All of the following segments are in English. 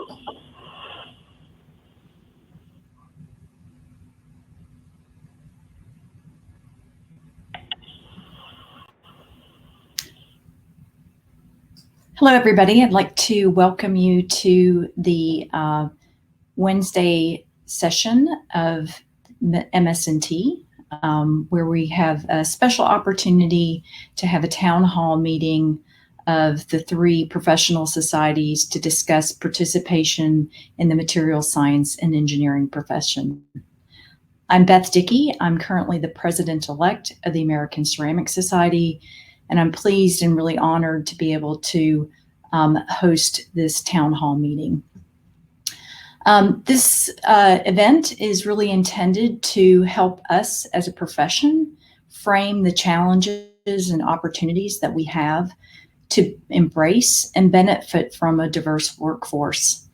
Hello, everybody. I'd like to welcome you to the Wednesday session of MS&T, where we have a special opportunity to have a town hall meeting of the 3 professional societies to discuss participation in the material science and engineering profession. I'm Beth Dickey. I'm currently the president-elect of the American Ceramic Society, and I'm pleased and really honored to be able to host this town hall meeting. This event is really intended to help us as a profession frame the challenges and opportunities that we have to embrace and benefit from a diverse workforce.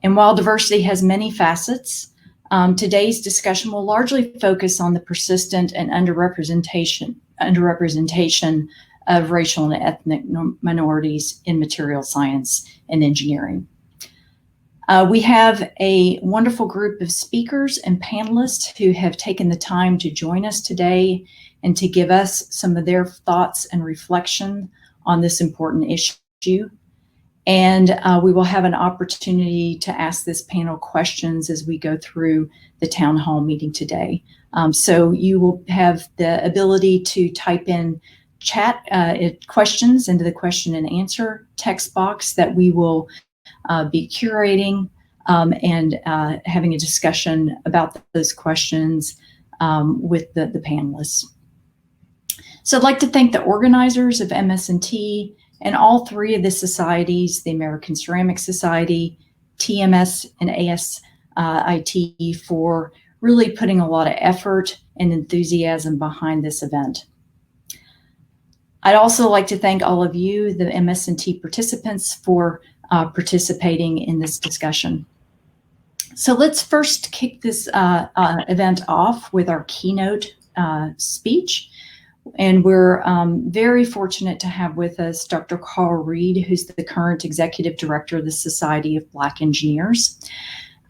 And while diversity has many facets, today's discussion will largely focus on the persistent and underrepresentation of racial and ethnic minorities in material science and engineering. We have a wonderful group of speakers and panelists who have taken the time to join us today and to give us some of their thoughts and reflection on this important issue. And we will have an opportunity to ask this panel questions as we go through the town hall meeting today. So you will have the ability to type in chat questions into the question and answer text box that we will be curating and having a discussion about those questions with the panelists. So I'd like to thank the organizers of MS&T and all 3 of the societies, the American Ceramic Society, TMS, and ASIT, for really putting a lot of effort and enthusiasm behind this event. I'd also like to thank all of you, the MS&T participants, for participating in this discussion. So let's first kick this event off with our keynote speech. And we're very fortunate to have with us Dr. Carl Reed, who's the current Executive Director of the Society of Black Engineers.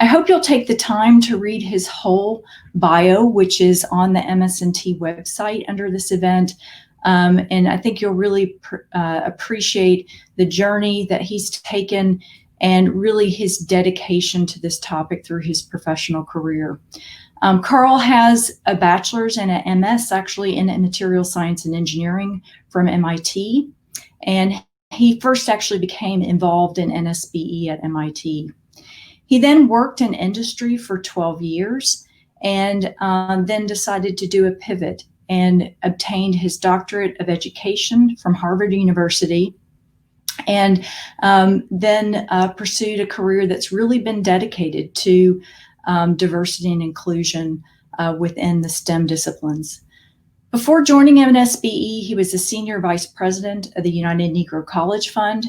I hope you'll take the time to read his whole bio, which is on the MS&T website under this event. And I think you'll really appreciate the journey that he's taken and really his dedication to this topic through his professional career. Carl has a bachelor's and an MS actually in material science and engineering from MIT. And he first actually became involved in Nsbe at MIT. He then worked in industry for 12 years and then decided to do a pivot and obtained his doctorate of education from Harvard University, and then pursued a career that's really been dedicated to diversity and inclusion within the STEM disciplines. Before joining Nsbe, he was the Senior Vice President of the United Negro College Fund,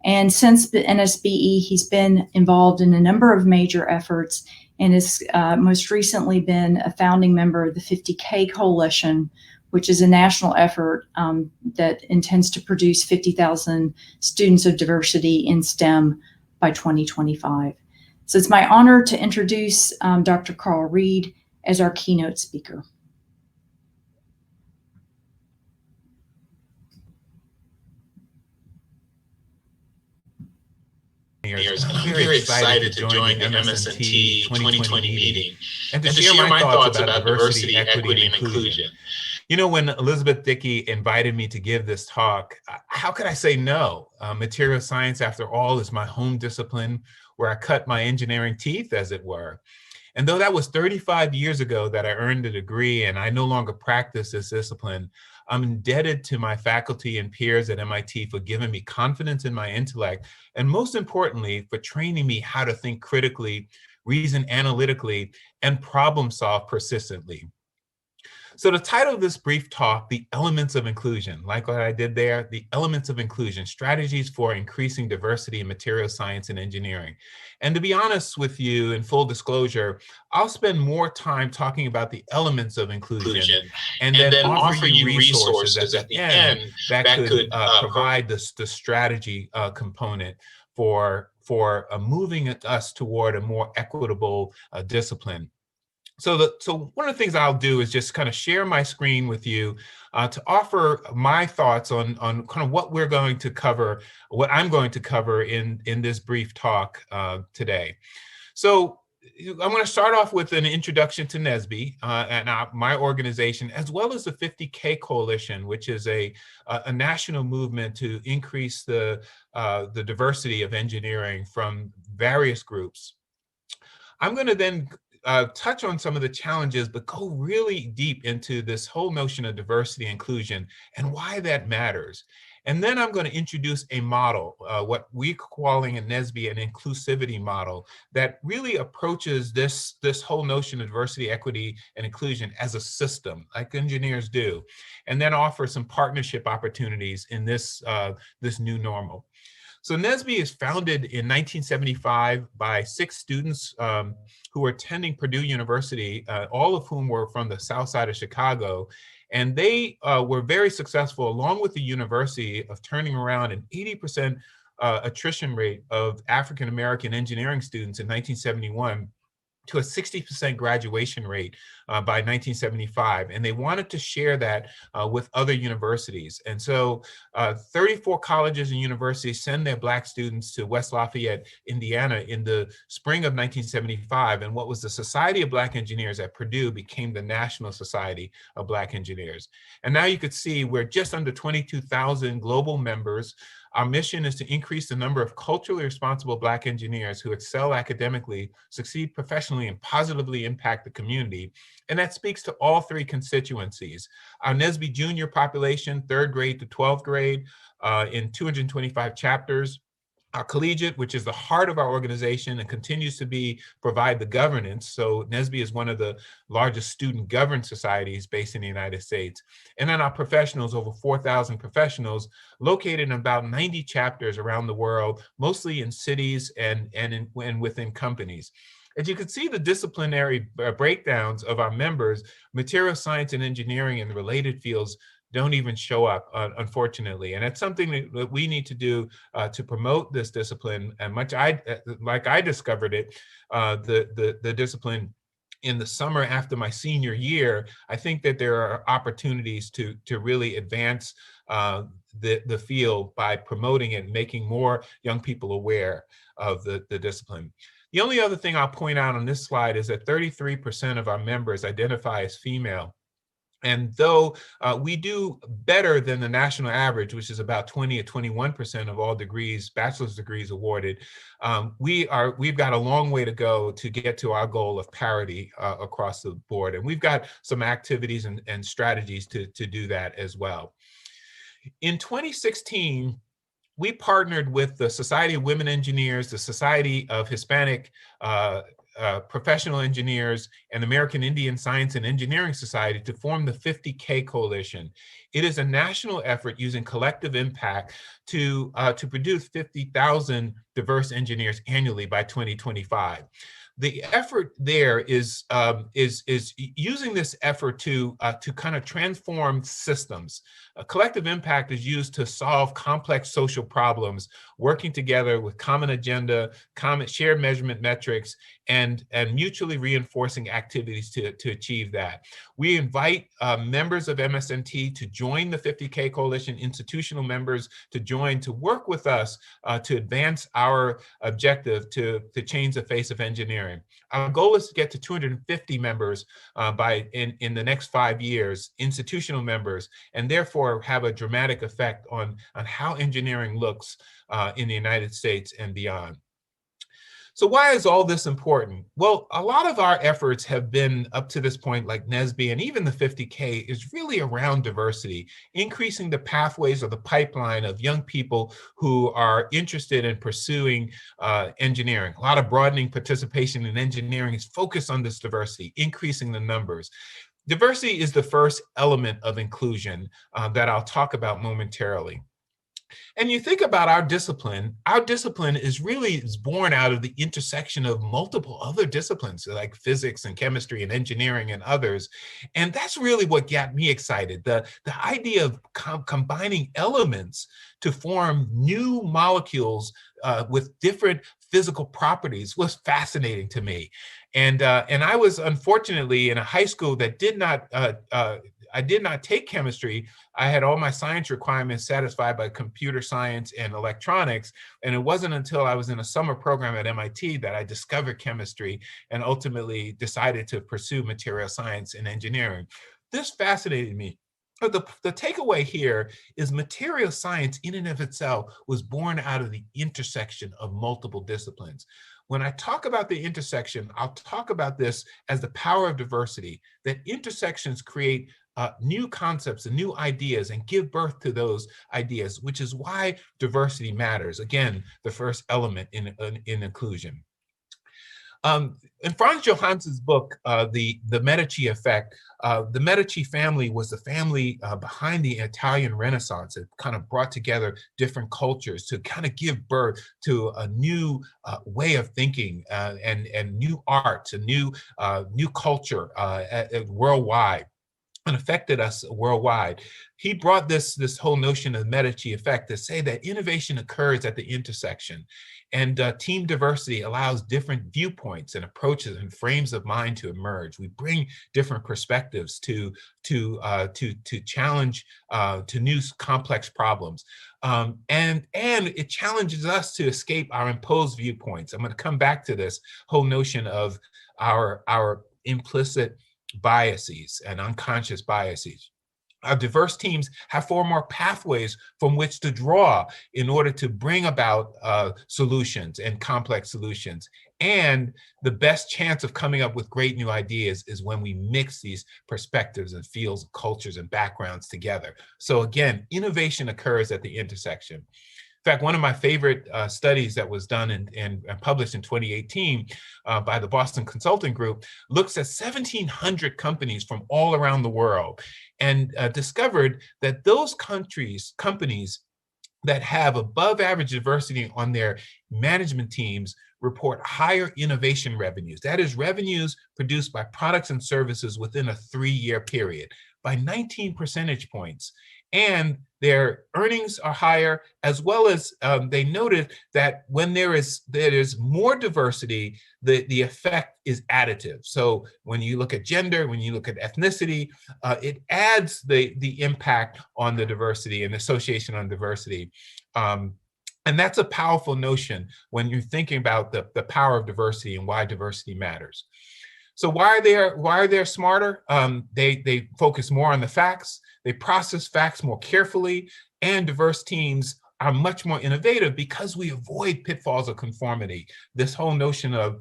and since the Nsbe, he's been involved in a number of major efforts and has most recently been a founding member of the 50K Coalition, which is a national effort that intends to produce 50,000 students of diversity in STEM by 2025. So it's my honor to introduce Dr. Carl Reed as our keynote speaker. I'm very excited to join the MS&T 2020 meeting and to share my thoughts about diversity, equity, and inclusion. You know, when Elizabeth Dickey invited me to give this talk, how could I say no? Material science, after all, is my home discipline where I cut my engineering teeth, as it were. And though that was 35 years ago that I earned a degree and I no longer practice this discipline, I'm indebted to my faculty and peers at MIT for giving me confidence in my intellect, and most importantly, for training me how to think critically, reason analytically, and problem solve persistently. So the title of this brief talk, The Elements of Inclusion, like what I did there, The Elements of Inclusion, Strategies for Increasing Diversity in Material Science and Engineering. And to be honest with you, in full disclosure, I'll spend more time talking about the elements of inclusion and then offer you resources at the end that could provide the strategy component for moving us toward a more equitable discipline. So one of the things I'll do is just kind of share my screen with you to offer my thoughts on kind of what we're going to cover, what I'm going to cover in this brief talk today. So I want to start off with an introduction to Nsbe and my organization, as well as the 50K Coalition, which is a national movement to increase the diversity of engineering from various groups. I'm going to then touch on some of the challenges, but go really deep into this whole notion of diversity and inclusion and why that matters. And then I'm going to introduce a model, what we're calling at Nsbe an inclusivity model, that really approaches this whole notion of diversity, equity, and inclusion as a system, like engineers do, and then offer some partnership opportunities in this new normal. So Nsbe is founded in 1975 by 6 students who were attending Purdue University, all of whom were from the south side of Chicago. And they were very successful, along with the university, of turning around an 80% attrition rate of African-American engineering students in 1971 to a 60% graduation rate by 1975. And they wanted to share that with other universities. And so 34 colleges and universities send their Black students to West Lafayette, Indiana in the spring of 1975. And what was the Society of Black Engineers at Purdue became the National Society of Black Engineers. And now you could see we're just under 22,000 global members. Our mission is to increase the number of culturally responsible Black engineers who excel academically, succeed professionally, and positively impact the community. And that speaks to all 3 constituencies. Our Nsbe junior population, 3rd grade to 12th grade, in 225 chapters. Our collegiate, which is the heart of our organization and continues to provide the governance. So Nsbe is one of the largest student governed societies based in the United States. And then our professionals, over 4,000 professionals, located in about 90 chapters around the world, mostly in cities and within companies. As you can see, the disciplinary breakdowns of our members, material science and engineering and related fields, don't even show up, unfortunately. And it's something that we need to do to promote this discipline. And like I discovered it, the discipline in the summer after my senior year, I think that there are opportunities to really advance the field by promoting it and making more young people aware of the discipline. The only other thing I'll point out on this slide is that 33% of our members identify as female. And though we do better than the national average, which is about 20 or 21% of all degrees, bachelor's degrees awarded, we've got a long way to go to get to our goal of parity across the board. And we've got some activities and strategies to do that as well. In 2016, we partnered with the Society of Women Engineers, the Society of Hispanic Professional Engineers, and American Indian Science and Engineering Society to form the 50K Coalition. It is a national effort using collective impact to produce 50,000 diverse engineers annually by 2025. The effort there is using this effort to kind of transform systems. Collective impact is used to solve complex social problems, working together with common agenda, common shared measurement metrics, and mutually reinforcing activities to achieve that. We invite members of MSNT to join the 50K Coalition, institutional members to join, to work with us to advance our objective to change the face of engineering. Our goal is to get to 250 members in the next 5 years, institutional members, and therefore have a dramatic effect on how engineering looks in the United States and beyond. So why is all this important? Well, a lot of our efforts have been up to this point, like Nsbe and even the 50K, is really around diversity, increasing the pathways or the pipeline of young people who are interested in pursuing engineering. A lot of broadening participation in engineering is focused on this diversity, increasing the numbers. Diversity is the first element of inclusion that I'll talk about momentarily. And you think about our discipline is born out of the intersection of multiple other disciplines like physics and chemistry and engineering and others. And that's really what got me excited. The idea of combining elements to form new molecules with different physical properties was fascinating to me. And I was unfortunately in a high school that I did not take chemistry. I had all my science requirements satisfied by computer science and electronics. And it wasn't until I was in a summer program at MIT that I discovered chemistry and ultimately decided to pursue material science and engineering. This fascinated me. But the takeaway here is material science in and of itself was born out of the intersection of multiple disciplines. When I talk about the intersection, I'll talk about this as the power of diversity, that intersections create new concepts and new ideas and give birth to those ideas, which is why diversity matters. Again, the first element in inclusion. In Franz Johansson's book, the Medici Effect, the Medici family was the family behind the Italian Renaissance. It kind of brought together different cultures to kind of give birth to a new way of thinking and new arts, a new culture worldwide, and affected us worldwide. He brought this whole notion of Medici effect to say that innovation occurs at the intersection, and team diversity allows different viewpoints and approaches and frames of mind to emerge. We bring different perspectives to challenge to new complex problems, and it challenges us to escape our imposed viewpoints. I'm going to come back to this whole notion of our implicit biases and unconscious biases. Our diverse teams have far more pathways from which to draw in order to bring about solutions and complex solutions. And the best chance of coming up with great new ideas is when we mix these perspectives and fields, cultures, and backgrounds together. So again, innovation occurs at the intersection. In fact, one of my favorite studies that was done and published in 2018 by the Boston Consulting Group looks at 1,700 companies from all around the world and discovered that those companies that have above average diversity on their management teams report higher innovation revenues. That is, revenues produced by products and services within a 3-year period by 19 percentage points. And their earnings are higher, as well as they noted that when there is more diversity, the effect is additive. So when you look at gender, when you look at ethnicity, it adds the impact on the diversity and association on diversity. And that's a powerful notion when you're thinking about the power of diversity and why diversity matters. So why are they smarter? They focus more on the facts. They process facts more carefully, and diverse teams are much more innovative because we avoid pitfalls of conformity. This whole notion of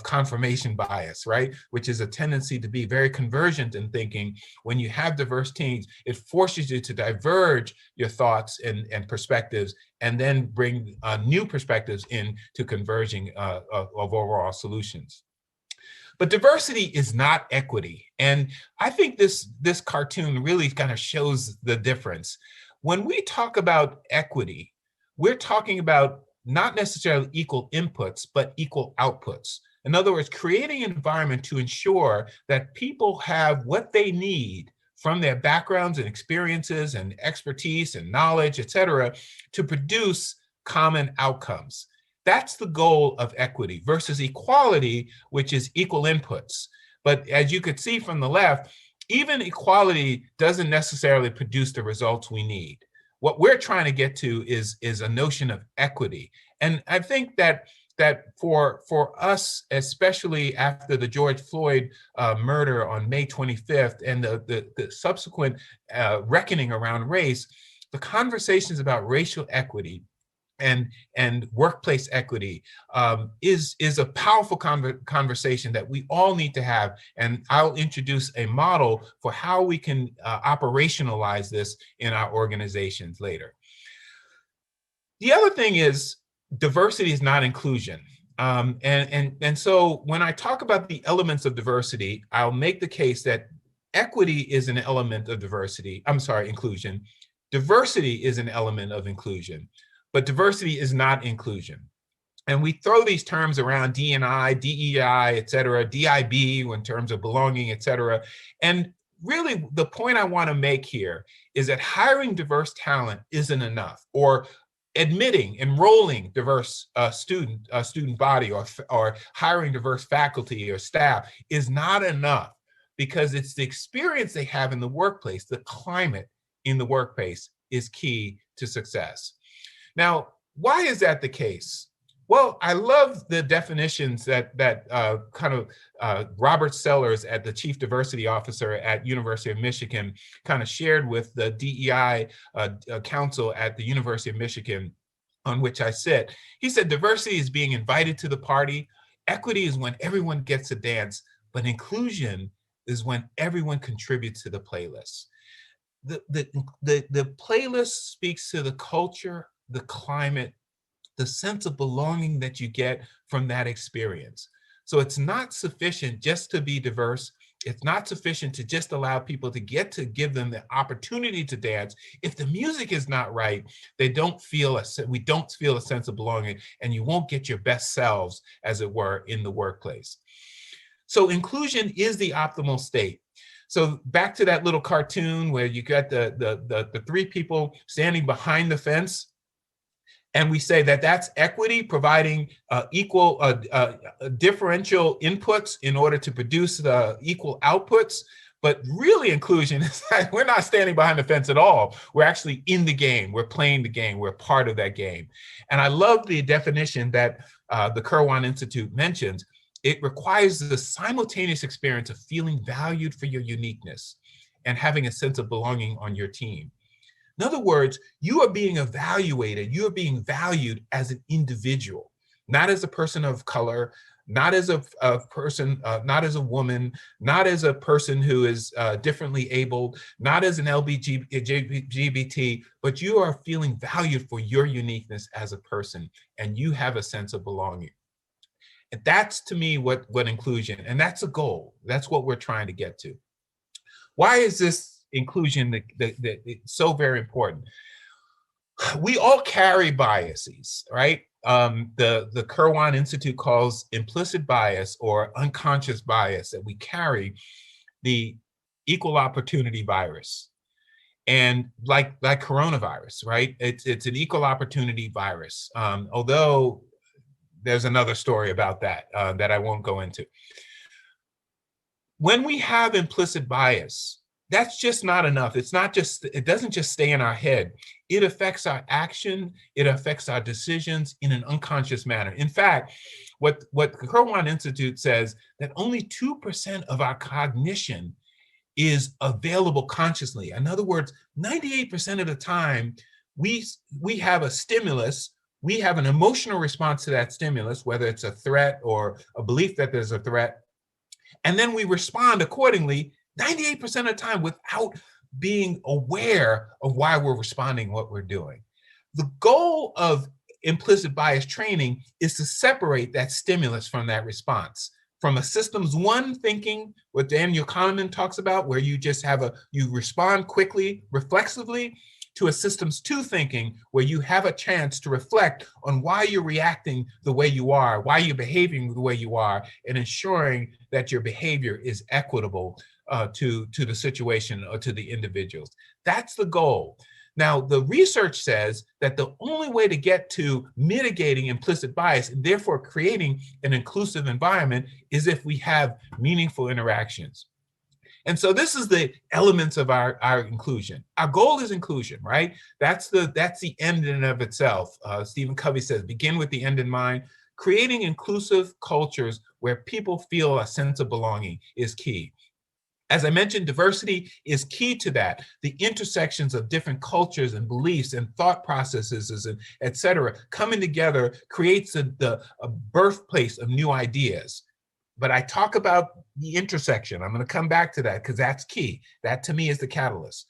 confirmation bias, right? Which is a tendency to be very convergent in thinking. When you have diverse teams, it forces you to diverge your thoughts and perspectives, and then bring new perspectives into converging of overall solutions. But diversity is not equity. And I think this cartoon really kind of shows the difference. When we talk about equity, we're talking about not necessarily equal inputs, but equal outputs. In other words, creating an environment to ensure that people have what they need from their backgrounds and experiences and expertise and knowledge, et cetera, to produce common outcomes. That's the goal of equity versus equality, which is equal inputs. But as you could see from the left, even equality doesn't necessarily produce the results we need. What we're trying to get to is a notion of equity. And I think that for us, especially after the George Floyd murder on May 25th and the subsequent reckoning around race, the conversations about racial equity and workplace equity is a powerful conversation that we all need to have. And I'll introduce a model for how we can operationalize this in our organizations later. The other thing is diversity is not inclusion. And so when I talk about the elements of diversity, I'll make the case that equity is an element of diversity. Inclusion. Diversity is an element of inclusion, but diversity is not inclusion. And we throw these terms around D&I, DEI, et cetera, DIB in terms of belonging, et cetera. And really the point I want to make here is that hiring diverse talent isn't enough, or admitting, enrolling diverse student body, or hiring diverse faculty or staff is not enough, because it's the experience they have in the workplace, the climate in the workplace is key to success. Now, why is that the case? Well, I love the definitions that Robert Sellers, at the Chief Diversity Officer at University of Michigan, kind of shared with the DEI Council at the University of Michigan, on which I sit. He said, diversity is being invited to the party. Equity is when everyone gets a dance, but inclusion is when everyone contributes to the playlist. The playlist speaks to the culture, the climate, the sense of belonging that you get from that experience. So it's not sufficient just to be diverse. It's not sufficient to just allow people to give them the opportunity to dance. If the music is not right, we don't feel a sense of belonging, and you won't get your best selves, as it were, in the workplace. So inclusion is the optimal state. So back to that little cartoon where you got the three people standing behind the fence, and we say that that's equity, providing equal differential inputs in order to produce the equal outputs. But really, inclusion is that we're not standing behind the fence at all. We're actually in the game. We're playing the game. We're part of that game. And I love the definition that the Kirwan Institute mentions. It requires the simultaneous experience of feeling valued for your uniqueness and having a sense of belonging on your team. In other words, you are being evaluated, you are being valued as an individual, not as a person of color, not as a person, not as a woman, not as a person who is differently abled, not as an LGBT, but you are feeling valued for your uniqueness as a person, and you have a sense of belonging. And that's, to me, what inclusion, and that's a goal. That's what we're trying to get to. Why is this inclusion so very important? We all carry biases, right? The Kirwan Institute calls implicit bias, or unconscious bias, that we carry, the equal opportunity virus. And like coronavirus, right? It's an equal opportunity virus. Although there's another story about that that I won't go into. When we have implicit bias, that's just not enough. It doesn't just stay in our head. It affects our action. It affects our decisions in an unconscious manner. In fact, what the Kirwan Institute says, that only 2% of our cognition is available consciously. In other words, 98% of the time, we have a stimulus, we have an emotional response to that stimulus, whether it's a threat or a belief that there's a threat, and then we respond accordingly 98% of the time without being aware of why we're responding, what we're doing. The goal of implicit bias training is to separate that stimulus from that response. From a systems one thinking, what Daniel Kahneman talks about, where you just you respond quickly, reflexively, to a systems two thinking, where you have a chance to reflect on why you're reacting the way you are, why you're behaving the way you are, and ensuring that your behavior is equitable to the situation or to the individuals. That's the goal. Now, the research says that the only way to get to mitigating implicit bias, and therefore creating an inclusive environment, is if we have meaningful interactions. And so this is the elements of our inclusion. Our goal is inclusion, right? That's the end in and of itself. Stephen Covey says, begin with the end in mind. Creating inclusive cultures where people feel a sense of belonging is key. As I mentioned, diversity is key to that. The intersections of different cultures and beliefs and thought processes and et cetera coming together creates a birthplace of new ideas. But I talk about the intersection. I'm going to come back to that because that's key. That, to me, is the catalyst.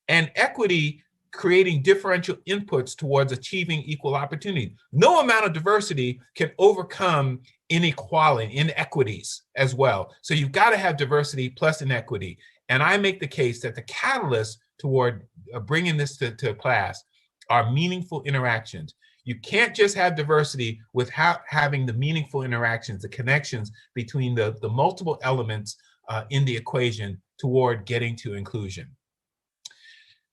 And equity, creating differential inputs towards achieving equal opportunity. No amount of diversity can overcome inequalities as well. So you've got to have diversity plus inequity. And I make the case that the catalyst toward bringing this to class are meaningful interactions. You can't just have diversity without having the meaningful interactions, the connections between the multiple elements in the equation toward getting to inclusion.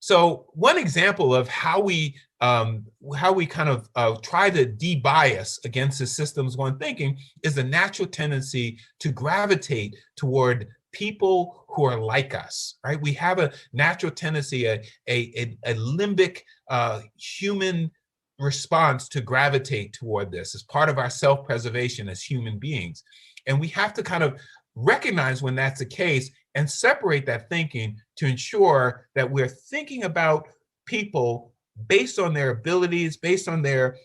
So one example of how we kind of try to de-bias against the systems one thinking is the natural tendency to gravitate toward people who are like us, right? We have a natural tendency, a limbic human response to gravitate toward this as part of our self-preservation as human beings. And we have to kind of recognize when that's the case and separate that thinking to ensure that we're thinking about people based on their abilities, based on their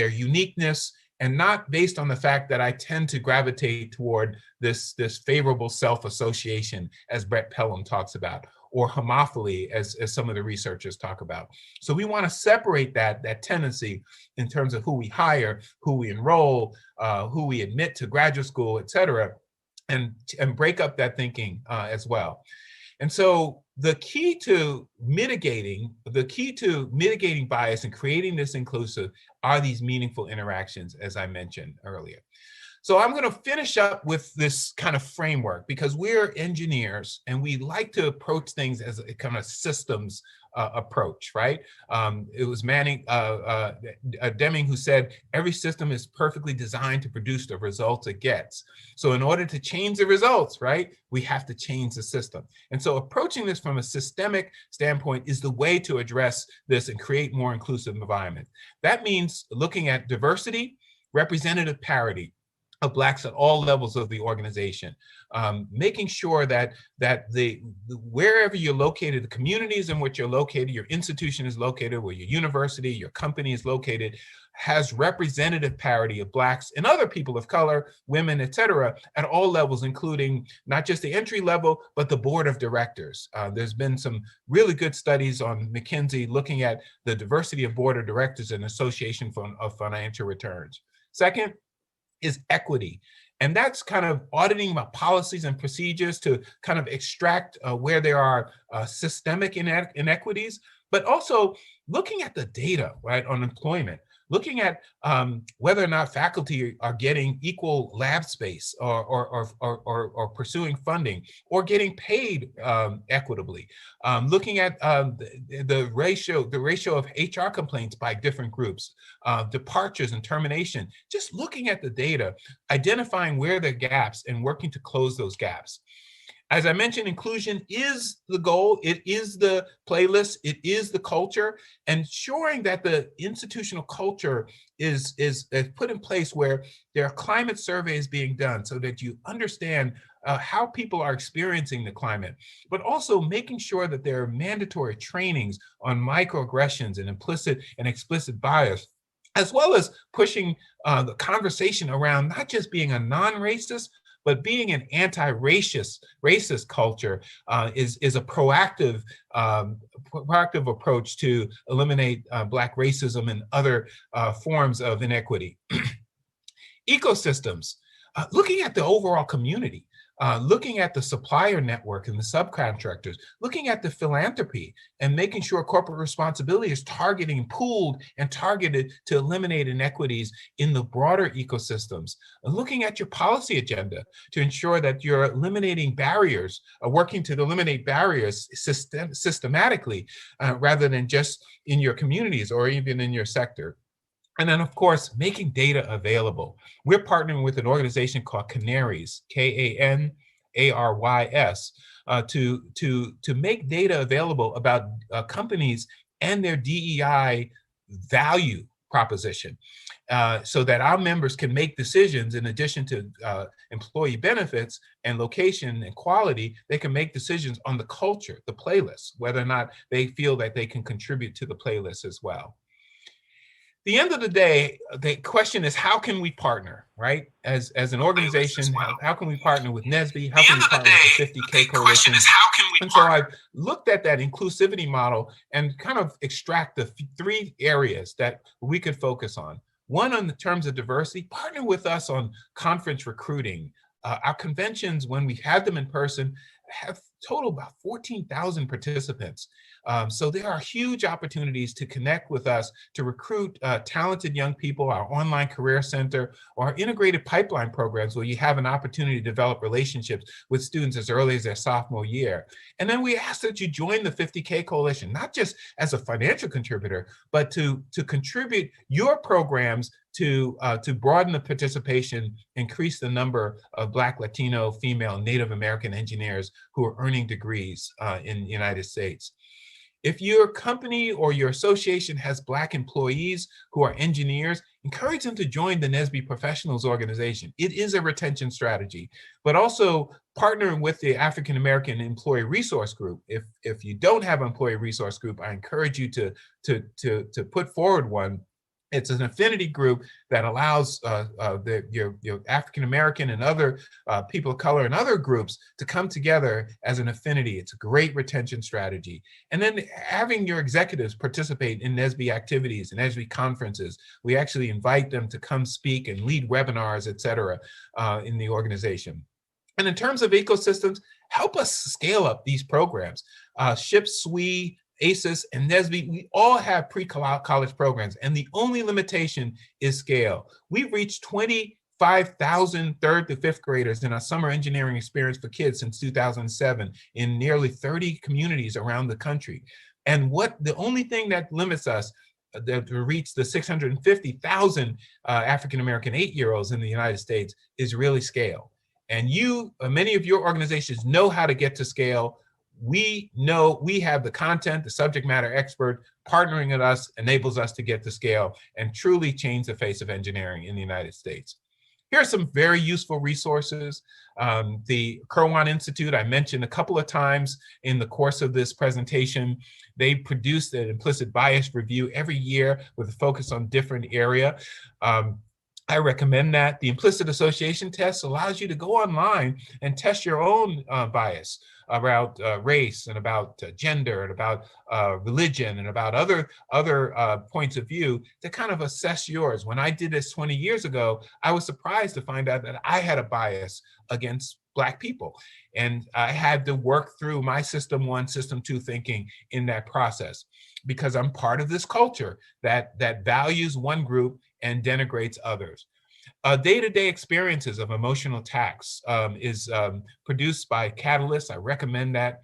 uniqueness, and not based on the fact that I tend to gravitate toward this favorable self-association, as Brett Pelham talks about, or homophily, as some of the researchers talk about. So we want to separate that tendency in terms of who we hire, who we enroll, who we admit to graduate school, et cetera, and break up that thinking as well. And so the key to mitigating bias and creating this inclusive are these meaningful interactions, as I mentioned earlier. So I'm going to finish up with this kind of framework because we're engineers and we like to approach things as a kind of systems approach, right? It was Deming who said, every system is perfectly designed to produce the results it gets. So in order to change the results, right, we have to change the system. And so approaching this from a systemic standpoint is the way to address this and create more inclusive environment. That means looking at diversity, representative parity of Blacks at all levels of the organization, making sure that wherever you're located, the communities in which you're located, your institution is located, where your university, your company is located, has representative parity of Blacks and other people of color, women, et cetera, at all levels, including not just the entry level, but the board of directors. There's been some really good studies on McKinsey looking at the diversity of board of directors and association of financial returns. Second is equity. And that's kind of auditing my policies and procedures to kind of extract where there are systemic inequities, but also looking at the data, right, on employment, looking at whether or not faculty are getting equal lab space or pursuing funding or getting paid equitably, looking at the ratio of HR complaints by different groups, departures and termination, just looking at the data, identifying where there are gaps and working to close those gaps. As I mentioned, inclusion is the goal. It is the playlist. It is the culture, ensuring that the institutional culture is put in place where there are climate surveys being done so that you understand how people are experiencing the climate, but also making sure that there are mandatory trainings on microaggressions and implicit and explicit bias, as well as pushing the conversation around not just being a non-racist, but being an anti-racist culture is a proactive approach to eliminate Black racism and other forms of inequity. Ecosystems, looking at the overall community, looking at the supplier network and the subcontractors, looking at the philanthropy and making sure corporate responsibility is pooled and targeted to eliminate inequities in the broader ecosystems, looking at your policy agenda to ensure that you're eliminating barriers, working to eliminate barriers systematically rather than just in your communities or even in your sector. And then, of course, making data available. We're partnering with an organization called Canaries, Kanarys, to make data available about companies and their DEI value proposition, so that our members can make decisions in addition to employee benefits and location and quality. They can make decisions on the culture, the playlist, whether or not they feel that they can contribute to the playlist as well. The end of the day, the question is, how can we partner, right? As an organization, how can we partner with Nsbe? How can we partner with the 50K Coalition? And so I've looked at that inclusivity model and kind of extract the three areas that we could focus on. One, on the terms of diversity, partner with us on conference recruiting. Our conventions, when we have them in person, have total about 14,000 participants. So there are huge opportunities to connect with us, to recruit talented young people, our online career center, or our integrated pipeline programs where you have an opportunity to develop relationships with students as early as their sophomore year. And then we ask that you join the 50K Coalition, not just as a financial contributor, but to contribute your programs to broaden the participation, increase the number of Black, Latino, female, Native American engineers who are earning degrees in the United States. If your company or your association has Black employees who are engineers, encourage them to join the Nsbe Professionals Organization. It is a retention strategy, but also partnering with the African American Employee Resource Group. If you don't have an employee resource group, I encourage you to put forward one. It's an affinity group that allows your African American and other people of color and other groups to come together as an affinity. It's a great retention strategy. And then having your executives participate in Nsbe activities and Nsbe conferences. We actually invite them to come speak and lead webinars, et cetera, in the organization. And in terms of ecosystems, help us scale up these programs. SHIP, SWE, ACES, and Nsbe, we all have pre-college programs, and the only limitation is scale. We've reached 25,000 third to fifth graders in our summer engineering experience for kids since 2007 in nearly 30 communities around the country. And the only thing that limits us to reach the 650,000 African-American 8-year-olds in the United States is really scale. And many of your organizations know how to get to scale. We know we have the content, the subject matter expert partnering with us enables us to get to scale and truly change the face of engineering in the United States. Here are some very useful resources. The Kirwan Institute, I mentioned a couple of times in the course of this presentation. They produce an implicit bias review every year with a focus on different area. I recommend that. The implicit association test allows you to go online and test your own bias about race and about gender and about religion and about other points of view to kind of assess yours. When I did this 20 years ago, I was surprised to find out that I had a bias against Black people. And I had to work through my system 1, system 2 thinking in that process because I'm part of this culture that values one group and denigrates others. Day-to-day experiences of emotional attacks is produced by Catalyst. I recommend that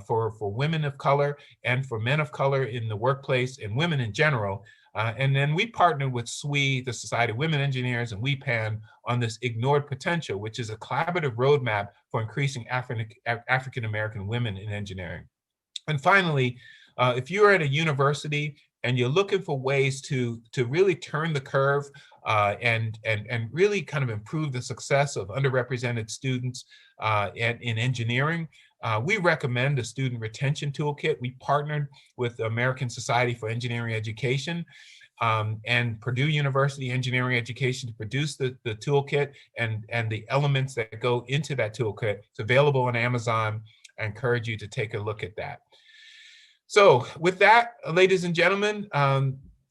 for women of color and for men of color in the workplace and women in general. And then we partnered with SWE, the Society of Women Engineers, and WEPAN on this Ignored Potential, which is a collaborative roadmap for increasing African-American women in engineering. And finally, if you're at a university and you're looking for ways to really turn the curve and really kind of improve the success of underrepresented students in engineering, we recommend a student retention toolkit. We partnered with the American Society for Engineering Education and Purdue University Engineering Education to produce the toolkit and the elements that go into that toolkit. It's available on Amazon. I encourage you to take a look at that. So with that, ladies and gentlemen,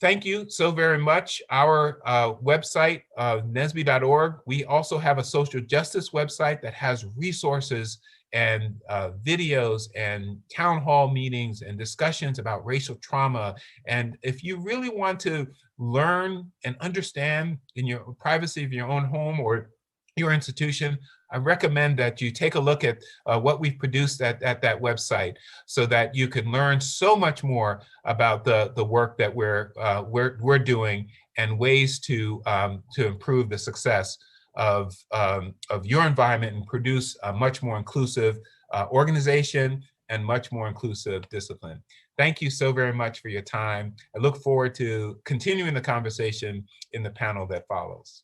thank you so very much. Our website, nsbe.org, we also have a social justice website that has resources and videos and town hall meetings and discussions about racial trauma. And if you really want to learn and understand in your privacy of your own home or your institution, I recommend that you take a look at what we've produced at that website so that you can learn so much more about the work that we're doing and ways to improve the success of your environment and produce a much more inclusive organization and much more inclusive discipline. Thank you so very much for your time. I look forward to continuing the conversation in the panel that follows.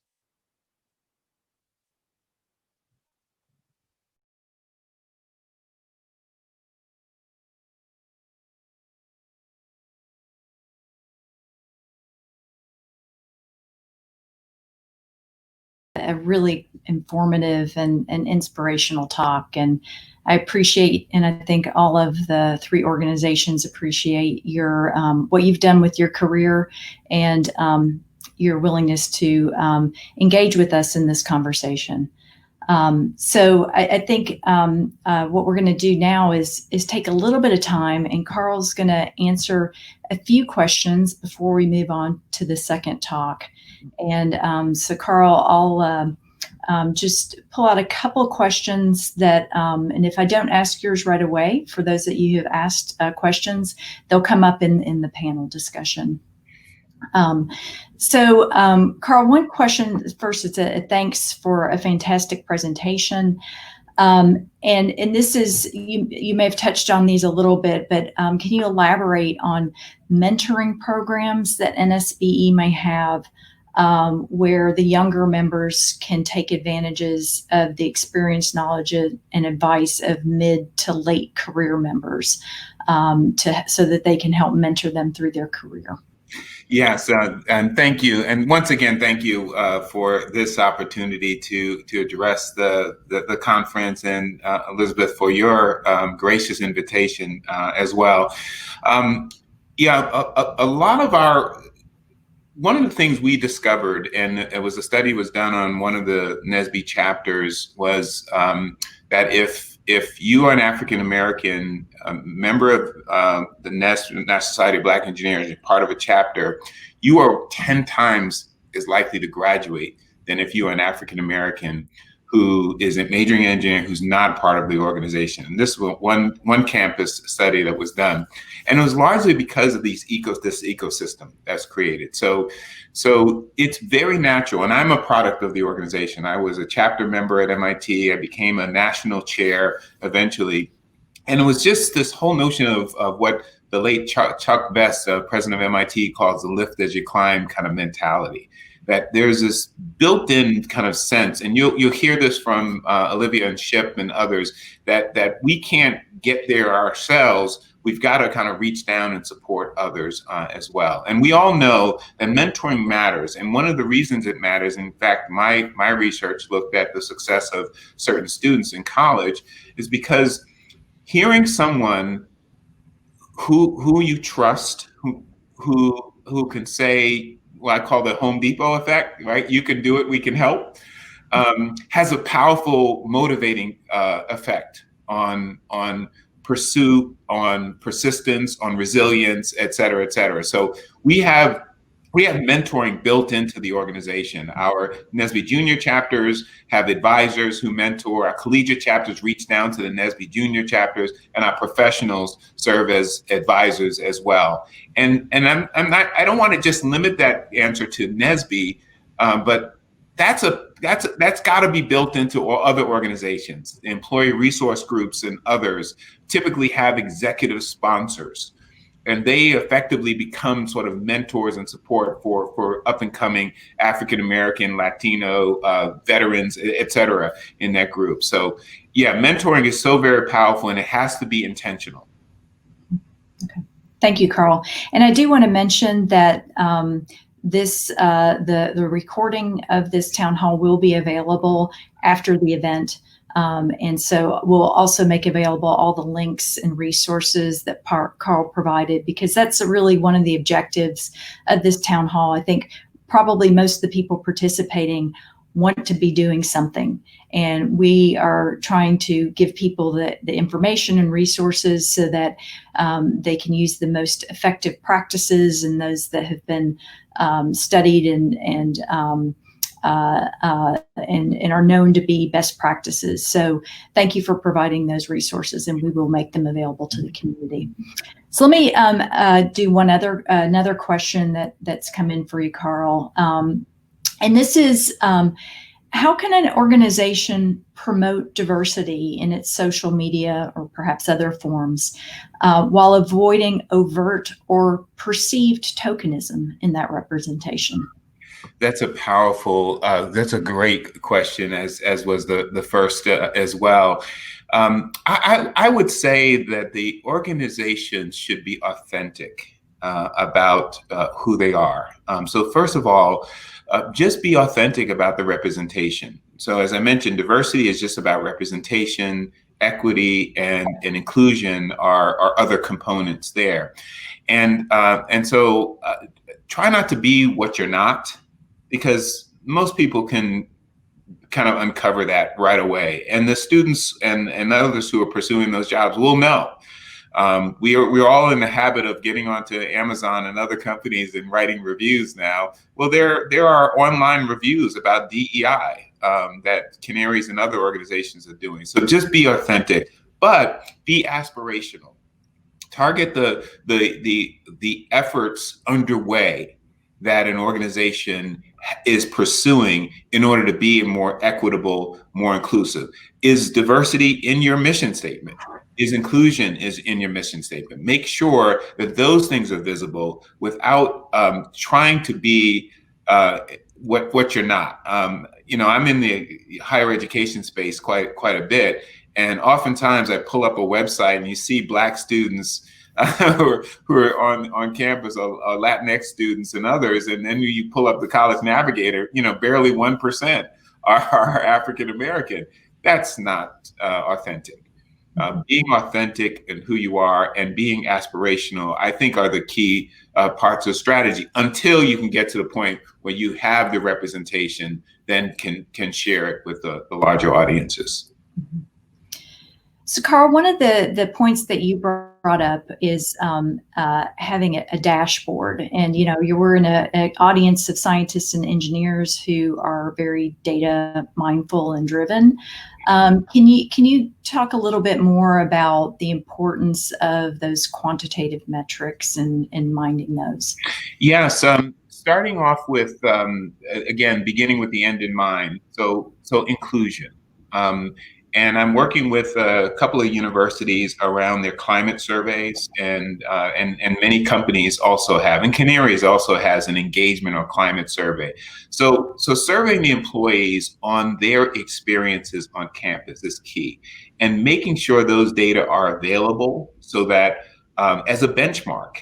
A really informative and inspirational talk. And I appreciate, and I think all of the 3 organizations appreciate your what you've done with your career and your willingness to engage with us in this conversation. So I think what we're going to do now is take a little bit of time, and Carl's going to answer a few questions before we move on to the second talk. And so Carl, I'll just pull out a couple of questions that, and if I don't ask yours right away, for those that you have asked questions, they'll come up in the panel discussion. Carl, one question first, it's a thanks for a fantastic presentation. And this is, you may have touched on these a little bit, but can you elaborate on mentoring programs that Nsbe may have where the younger members can take advantages of the experience, knowledge, and advice of mid to late career members so that they can help mentor them through their career? Yes, and thank you. And once again, thank you for this opportunity to address the conference, and Elizabeth, for your gracious invitation as well. A lot of one of the things we discovered, and it was a study was done on one of the Nsbe chapters, was that if you are an African American member of the National Society of Black Engineers, part of a chapter, you are 10 times as likely to graduate than if you are an African American who is majoring in engineering who's not part of the organization. And this was one campus study that was done, and it was largely because of this ecosystem that's created. So it's very natural, and I'm a product of the organization. I was a chapter member at MIT. I became a national chair eventually, and it was just this whole notion of what the late Chuck Vest, president of MIT, calls the lift as you climb kind of mentality. That there's this built-in kind of sense, and you'll hear this from Olivia and Ship and others, that we can't get there ourselves. We've got to kind of reach down and support others as well. And we all know that mentoring matters. And one of the reasons it matters, in fact, my research looked at the success of certain students in college, is because hearing someone who you trust, who can say, what I call the Home Depot effect, right? You can do it, we can help, has a powerful motivating effect on pursuit, on persistence, on resilience, et cetera, et cetera. So we have mentoring built into the organization. Our Nsbe Junior chapters have advisors who mentor. Our collegiate chapters reach down to the Nsbe Junior chapters, and our professionals serve as advisors as well. And I don't want to just limit that answer to Nsbe, but that's got to be built into all other organizations. Employee resource groups and others typically have executive sponsors, and they effectively become sort of mentors and support for up and coming African American, Latino veterans, et cetera, in that group. So yeah, mentoring is so very powerful, and it has to be intentional. Okay. Thank you, Carl. And I do want to mention that the recording of this town hall will be available after the event. And so we'll also make available all the links and resources that Carl provided, because that's really one of the objectives of this town hall. I think probably most of the people participating want to be doing something, and we are trying to give people the information and resources so that they can use the most effective practices and those that have been studied and are known to be best practices. So thank you for providing those resources, and we will make them available to the community. So let me do another question that's come in for you, Carl. And this is, how can an organization promote diversity in its social media or perhaps other forms while avoiding overt or perceived tokenism in that representation? That's a powerful, that's a great question, as was the first as well. I would say that the organization should be authentic about who they are. So first of all, just be authentic about the representation. So as I mentioned, diversity is just about representation, equity, and inclusion are other components there. And so try not to be what you're not, because most people can kind of uncover that right away. And the students and others who are pursuing those jobs will know. We're all in the habit of getting onto Amazon and other companies and writing reviews now. Well, there are online reviews about DEI that Canaries and other organizations are doing. So just be authentic, but be aspirational. Target the efforts underway that an organization is pursuing in order to be more equitable, more inclusive. Is diversity in your mission statement? Is inclusion is in your mission statement? Make sure that those things are visible without trying to be what you're not. I'm in the higher education space quite a bit, and oftentimes I pull up a website and you see Black students who are on campus, or Latinx students and others, and then you pull up the College Navigator, barely 1% are African American. That's not authentic. Being authentic in who you are and being aspirational, I think, are the key parts of strategy, until you can get to the point where you have the representation, then can share it with the larger audiences. So, Carl, one of the points that you brought up is having a dashboard, and you were in an audience of scientists and engineers who are very data mindful and driven. Can you talk a little bit more about the importance of those quantitative metrics and minding those? Yes, starting off with again, beginning with the end in mind. So inclusion. And I'm working with a couple of universities around their climate surveys, and many companies also have, and Canaries also has an engagement or climate survey. So surveying the employees on their experiences on campus is key, and making sure those data are available so that as a benchmark,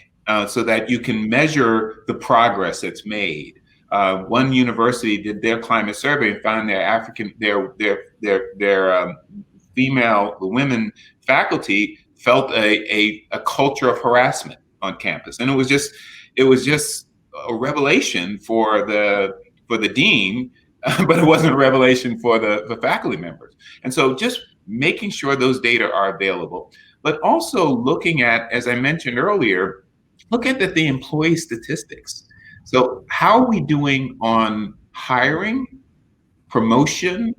so that you can measure the progress that's made. One university did their climate survey and found their women faculty felt a culture of harassment on campus, and it was just a revelation for the dean, but it wasn't a revelation for the faculty members. And so just making sure those data are available, but also looking at, as I mentioned earlier, look at the employee statistics. So how are we doing on hiring, promotion,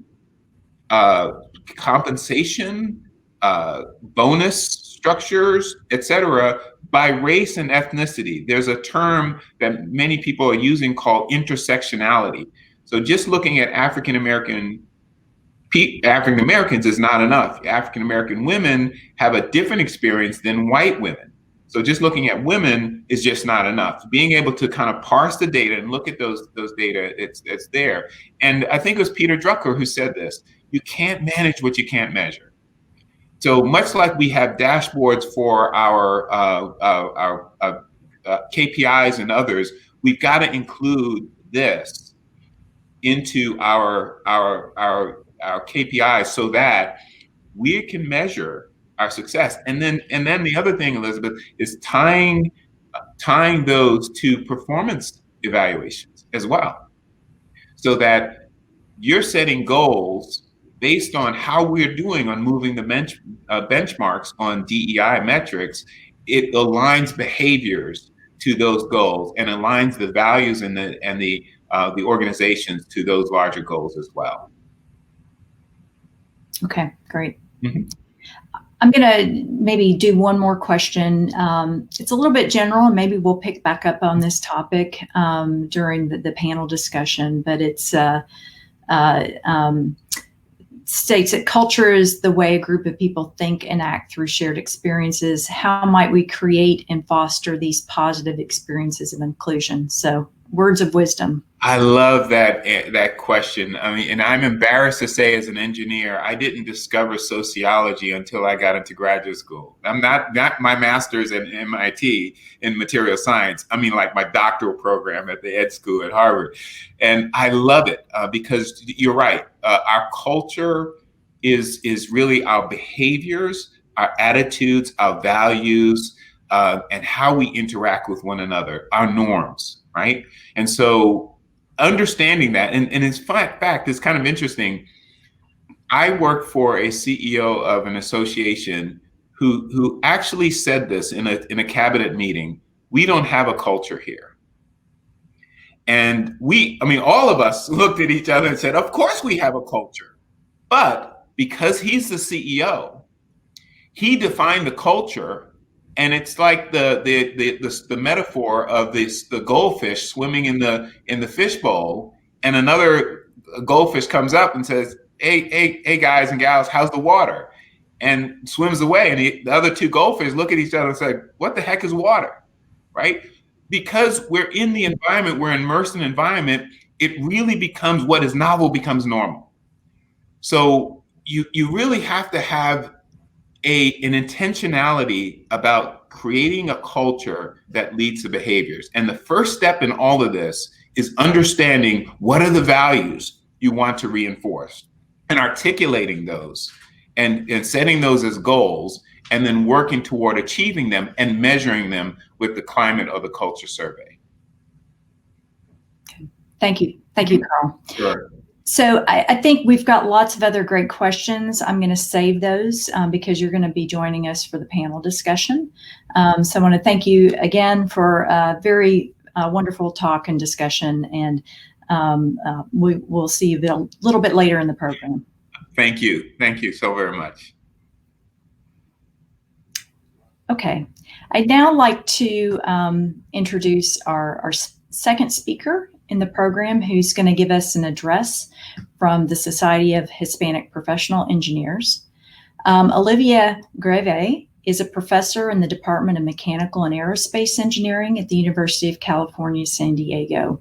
compensation, bonus structures, et cetera, by race and ethnicity? There's a term that many people are using called intersectionality. So just looking at African Americans is not enough. African American women have a different experience than white women. So just looking at women is just not enough. Being able to kind of parse the data and look at those data, it's there. And I think it was Peter Drucker who said this: you can't manage what you can't measure. So much like we have dashboards for our KPIs and others, we've got to include this into our KPIs so that we can measure our success. And then the other thing, Elizabeth, is tying those to performance evaluations as well, so that you're setting goals based on how we're doing on moving the benchmarks on DEI metrics. It aligns behaviors to those goals and aligns the values and the organizations to those larger goals as well. Okay, great. Mm-hmm. I'm going to maybe do one more question. It's a little bit general, and maybe we'll pick back up on this topic during the panel discussion, but it's states that culture is the way a group of people think and act through shared experiences. How might we create and foster these positive experiences of inclusion? So, words of wisdom. I love that question. I mean, and I'm embarrassed to say, as an engineer, I didn't discover sociology until I got into graduate school. I'm not my master's at MIT in material science. I mean, like my doctoral program at the Ed School at Harvard. And I love it because you're right. Our culture is really our behaviors, our attitudes, our values, and how we interact with one another, our norms, right? And so understanding that, and in fact, it's kind of interesting. I work for a CEO of an association who actually said this in a cabinet meeting. We don't have a culture here. And all of us looked at each other and said, of course we have a culture. But because he's the CEO, he defined the culture, and it's like the metaphor of the goldfish swimming in the fishbowl, and another goldfish comes up and says, hey guys and gals, how's the water? And swims away, and the other two goldfish look at each other and say, what the heck is water, right? Because we're in the environment, we're immersed in the environment, it really becomes what is novel becomes normal. So you really have to have an intentionality about creating a culture that leads to behaviors. And the first step in all of this is understanding what are the values you want to reinforce and articulating those and setting those as goals, and then working toward achieving them and measuring them with the climate or the culture survey. Thank you, Carl. Sure. So I think we've got lots of other great questions. I'm going to save those because you're going to be joining us for the panel discussion. So I want to thank you again for a very wonderful talk and discussion, and we'll see you a little bit later in the program. Thank you. Thank you so very much. Okay. I'd now like to introduce our second speaker in the program, who's going to give us an address from the Society of Hispanic Professional Engineers. Olivia Greve is a professor in the Department of Mechanical and Aerospace Engineering at the University of California, San Diego.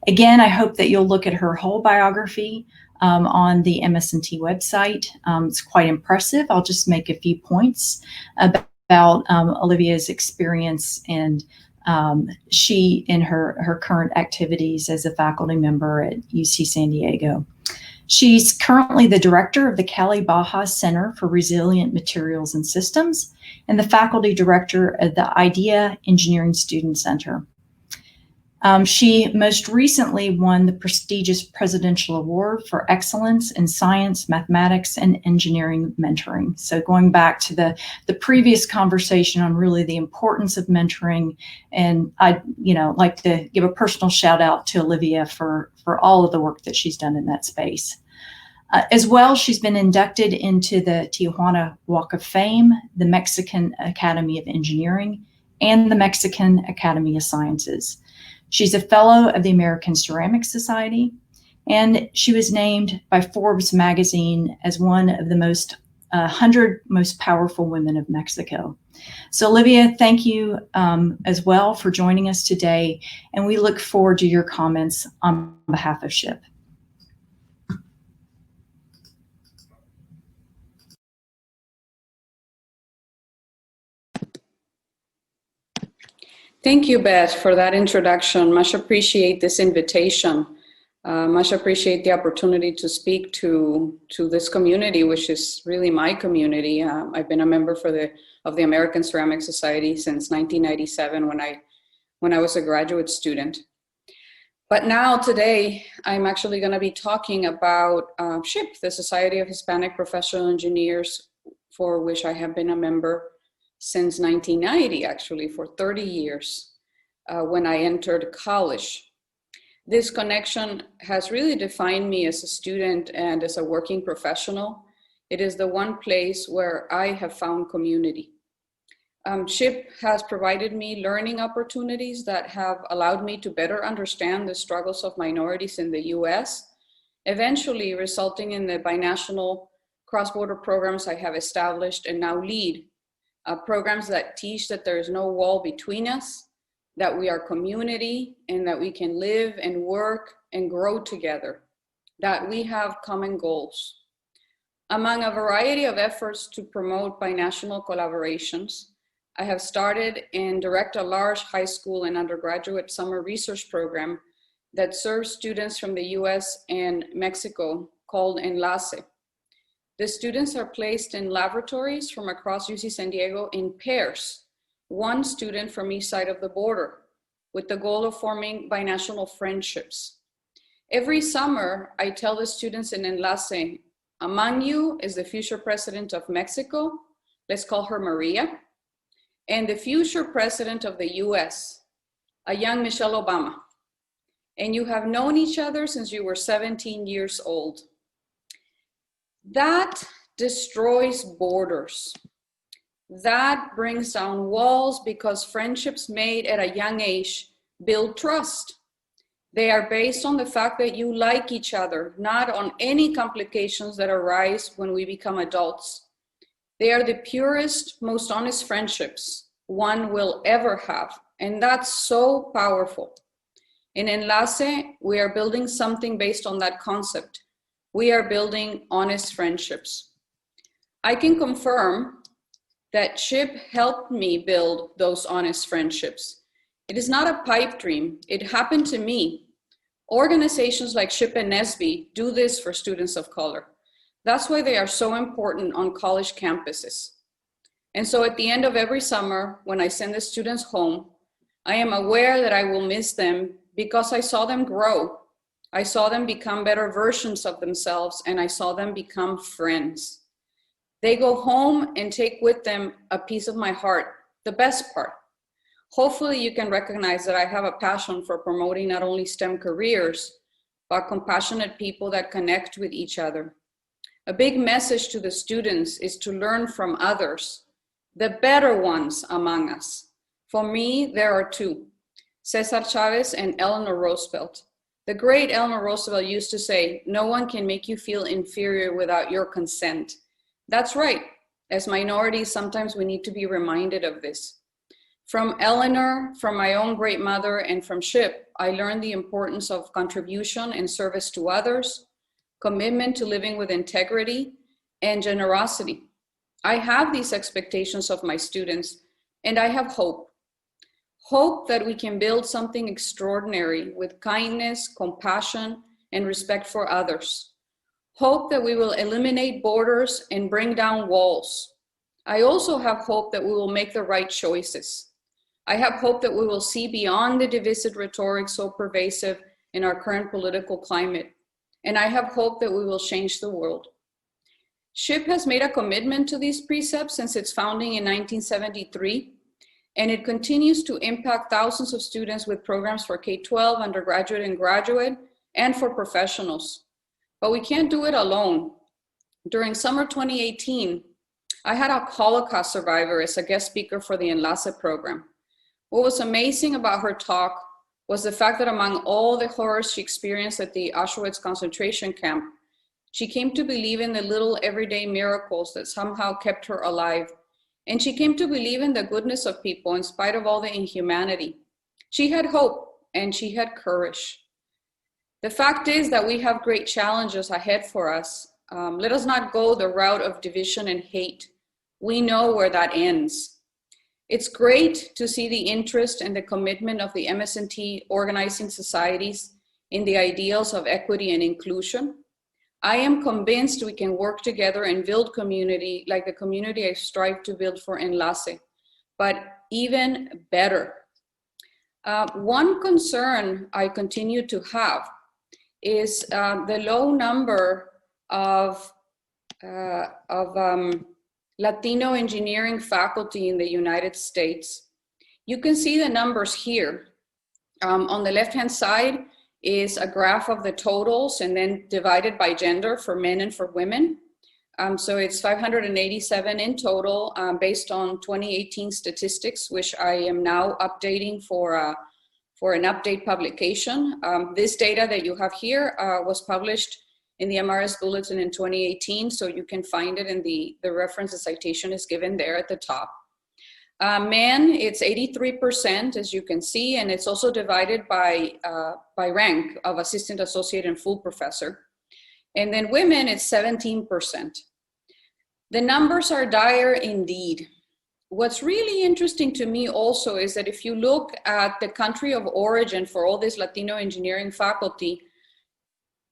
Again, I hope that you'll look at her whole biography on the MS&T website. It's quite impressive. I'll just make a few points about Olivia's experience and she in her current activities as a faculty member at UC San Diego. She's currently the director of the Cali Baja Center for Resilient Materials and Systems and the faculty director of the IDEA Engineering Student Center. She most recently won the prestigious Presidential Award for Excellence in Science, Mathematics, and Engineering Mentoring. So going back to the previous conversation on really the importance of mentoring, and I'd like to give a personal shout out to Olivia for all of the work that she's done in that space. As well, she's been inducted into the Tijuana Walk of Fame, the Mexican Academy of Engineering, and the Mexican Academy of Sciences. She's a fellow of the American Ceramic Society, and she was named by Forbes magazine as one of the 100 most powerful women of Mexico. So Olivia, thank you as well for joining us today, and we look forward to your comments on behalf of SHIP. Thank you, Beth, for that introduction. Much appreciate this invitation. Much appreciate the opportunity to speak to this community, which is really my community. I've been a member of the American Ceramic Society since 1997 when I was a graduate student. But now today, I'm actually going to be talking about SHIP, the Society of Hispanic Professional Engineers, for which I have been a member since 1990, actually, for 30 years when I entered college. This connection has really defined me as a student and as a working professional. It is the one place where I have found community. SHIP has provided me learning opportunities that have allowed me to better understand the struggles of minorities in the US, eventually resulting in the binational cross-border programs I have established and now lead. Programs that teach that there is no wall between us, that we are community, and that we can live and work and grow together, that we have common goals. Among a variety of efforts to promote binational collaborations, I have started and direct a large high school and undergraduate summer research program that serves students from the US and Mexico called Enlace. The students are placed in laboratories from across UC San Diego in pairs, one student from each side of the border, with the goal of forming binational friendships Every summer, I tell the students in Enlace, among you is the future president of Mexico, let's call her Maria, and the future president of the US, a young Michelle Obama. And you have known each other since you were 17 years old. That destroys borders. That brings down walls because friendships made at a young age build trust. They are based on the fact that you like each other, not on any complications that arise when we become adults. They are the purest, most honest friendships one will ever have. And that's so powerful. In Enlace, we are building something based on that concept. We are building honest friendships. I can confirm that Chip helped me build those honest friendships. It is not a pipe dream. It happened to me. Organizations like Chip and Nsbe do this for students of color. That's why they are so important on college campuses. And so at the end of every summer, when I send the students home, I am aware that I will miss them because I saw them grow. I saw them become better versions of themselves, and I saw them become friends. They go home and take with them a piece of my heart, the best part. Hopefully you can recognize that I have a passion for promoting not only STEM careers, but compassionate people that connect with each other. A big message to the students is to learn from others, the better ones among us. For me, there are two, Cesar Chavez and Eleanor Roosevelt. The great Eleanor Roosevelt used to say, no one can make you feel inferior without your consent. That's right. As minorities, sometimes we need to be reminded of this. From Eleanor, from my own great mother, and from Chip, I learned the importance of contribution and service to others, commitment to living with integrity, and generosity. I have these expectations of my students, and I have hope. Hope that we can build something extraordinary with kindness, compassion, and respect for others. Hope that we will eliminate borders and bring down walls. I also have hope that we will make the right choices. I have hope that we will see beyond the divisive rhetoric so pervasive in our current political climate. And I have hope that we will change the world. SHIP has made a commitment to these precepts since its founding in 1973. And it continues to impact thousands of students with programs for K-12, undergraduate and graduate, and for professionals. But we can't do it alone. During summer 2018, I had a Holocaust survivor as a guest speaker for the Enlace program. What was amazing about her talk was the fact that among all the horrors she experienced at the Auschwitz concentration camp, she came to believe in the little everyday miracles that somehow kept her alive. And she came to believe in the goodness of people in spite of all the inhumanity. She had hope and she had courage. The fact is that we have great challenges ahead for us. Let us not go the route of division and hate. We know where that ends. It's great to see the interest and the commitment of the MS&T organizing societies in the ideals of equity and inclusion. I am convinced we can work together and build community like the community I strive to build for Enlace, but even better. One concern I continue to have is the low number of Latino engineering faculty in the United States. You can see the numbers here. On the left-hand side is a graph of the totals and then divided by gender for men and for women. So it's 587 in total based on 2018 statistics, which I am now updating for an update publication. This data that you have here was published in the MRS Bulletin in 2018, so you can find it in the reference, the citation is given there at the top. Men, it's 83%, as you can see, and it's also divided by rank of assistant, associate, and full professor. And then women, it's 17%. The numbers are dire indeed. What's really interesting to me also is that if you look at the country of origin for all this Latino engineering faculty,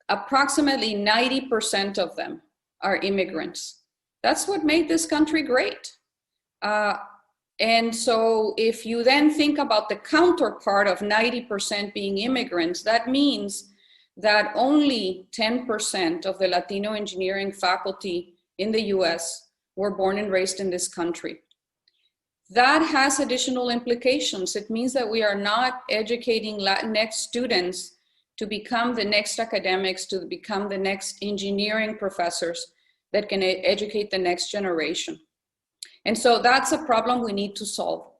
approximately 90% of them are immigrants. That's what made this country great. And so if you then think about the counterpart of 90% being immigrants, that means that only 10% of the Latino engineering faculty in the US were born and raised in this country. That has additional implications. It means that we are not educating Latinx students to become the next academics, to become the next engineering professors that can educate the next generation. And so that's a problem we need to solve.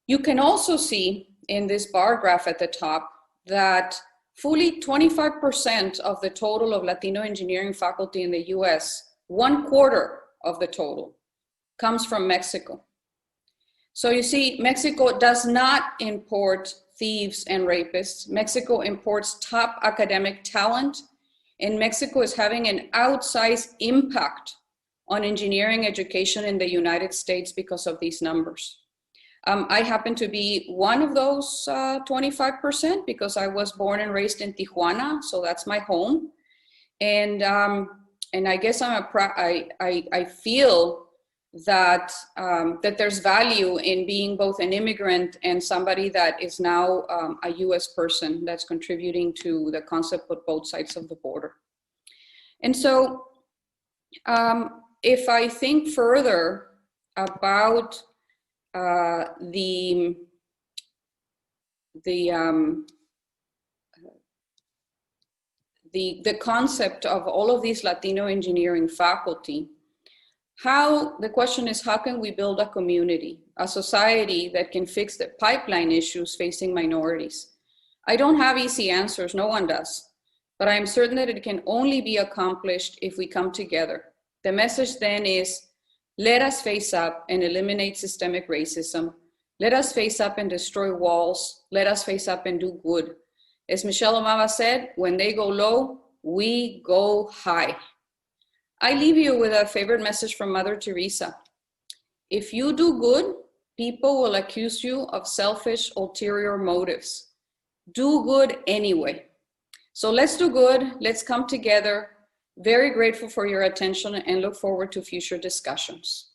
You can also see in this bar graph at the top that fully 25% of the total of Latino engineering faculty in the US, 1/4 of the total, comes from Mexico. So you see, Mexico does not import thieves and rapists. Mexico imports top academic talent, and Mexico is having an outsized impact on engineering education in the United States because of these numbers. I happen to be one of those 25% because I was born and raised in Tijuana, so that's my home. And I guess I feel that that there's value in being both an immigrant and somebody that is now a US person that's contributing to the concept of both sides of the border. And so if I think further about the concept of all of these Latino engineering faculty, the question is, how can we build a community, a society that can fix the pipeline issues facing minorities? I don't have easy answers, no one does, but I'm certain that it can only be accomplished if we come together. The message then is, let us face up and eliminate systemic racism. Let us face up and destroy walls. Let us face up and do good. As Michelle Obama said, when they go low, we go high. I leave you with a favorite message from Mother Teresa. If you do good, people will accuse you of selfish, ulterior motives. Do good anyway. So let's do good. Let's come together. Very grateful for your attention and look forward to future discussions.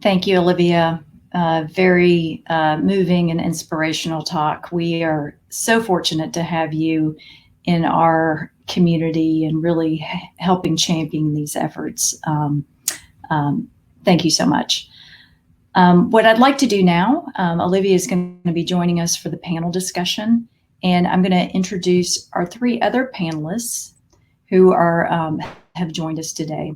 Thank you, Olivia. Very moving and inspirational talk. We are so fortunate to have you in our community and really helping champion these efforts. Thank you so much. What I'd like to do now, Olivia is going to be joining us for the panel discussion, and I'm going to introduce our 3 other panelists who have joined us today.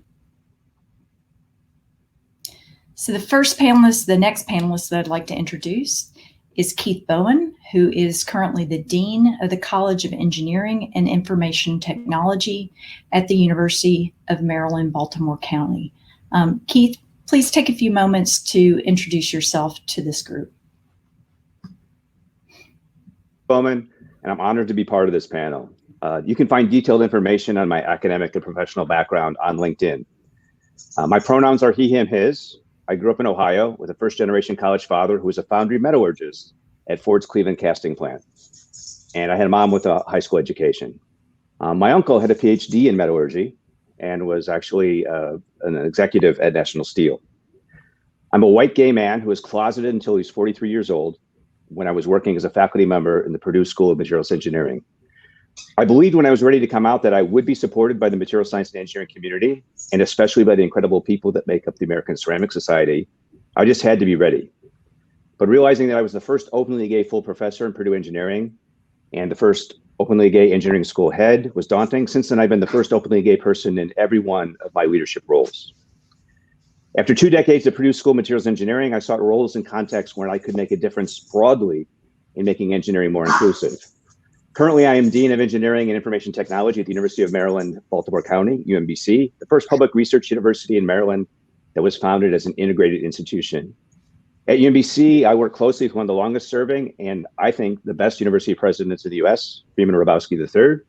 So the next panelist that I'd like to introduce is Keith Bowen, who is currently the Dean of the College of Engineering and Information Technology at the University of Maryland, Baltimore County. Keith, please take a few moments to introduce yourself to this group. Bowman, and I'm honored to be part of this panel. You can find detailed information on my academic and professional background on LinkedIn. My pronouns are he, him, his. I grew up in Ohio with a first-generation college father who was a foundry metallurgist at Ford's Cleveland casting plant. And I had a mom with a high school education. My uncle had a PhD in metallurgy and was actually an executive at National Steel. I'm a white gay man who was closeted until he was 43 years old when I was working as a faculty member in the Purdue School of Materials Engineering. I believed when I was ready to come out that I would be supported by the material science and engineering community, and especially by the incredible people that make up the American Ceramic Society. I just had to be ready. But realizing that I was the first openly gay full professor in Purdue Engineering and the first openly gay engineering school head was daunting. Since then, I've been the first openly gay person in every one of my leadership roles. After 2 decades at Purdue School of Materials Engineering, I sought roles and contexts where I could make a difference broadly in making engineering more inclusive. Currently, I am Dean of Engineering and Information Technology at the University of Maryland, Baltimore County, UMBC, the first public research university in Maryland that was founded as an integrated institution. At UMBC, I work closely with one of the longest serving and I think the best university presidents in the US, Freeman Hrabowski III.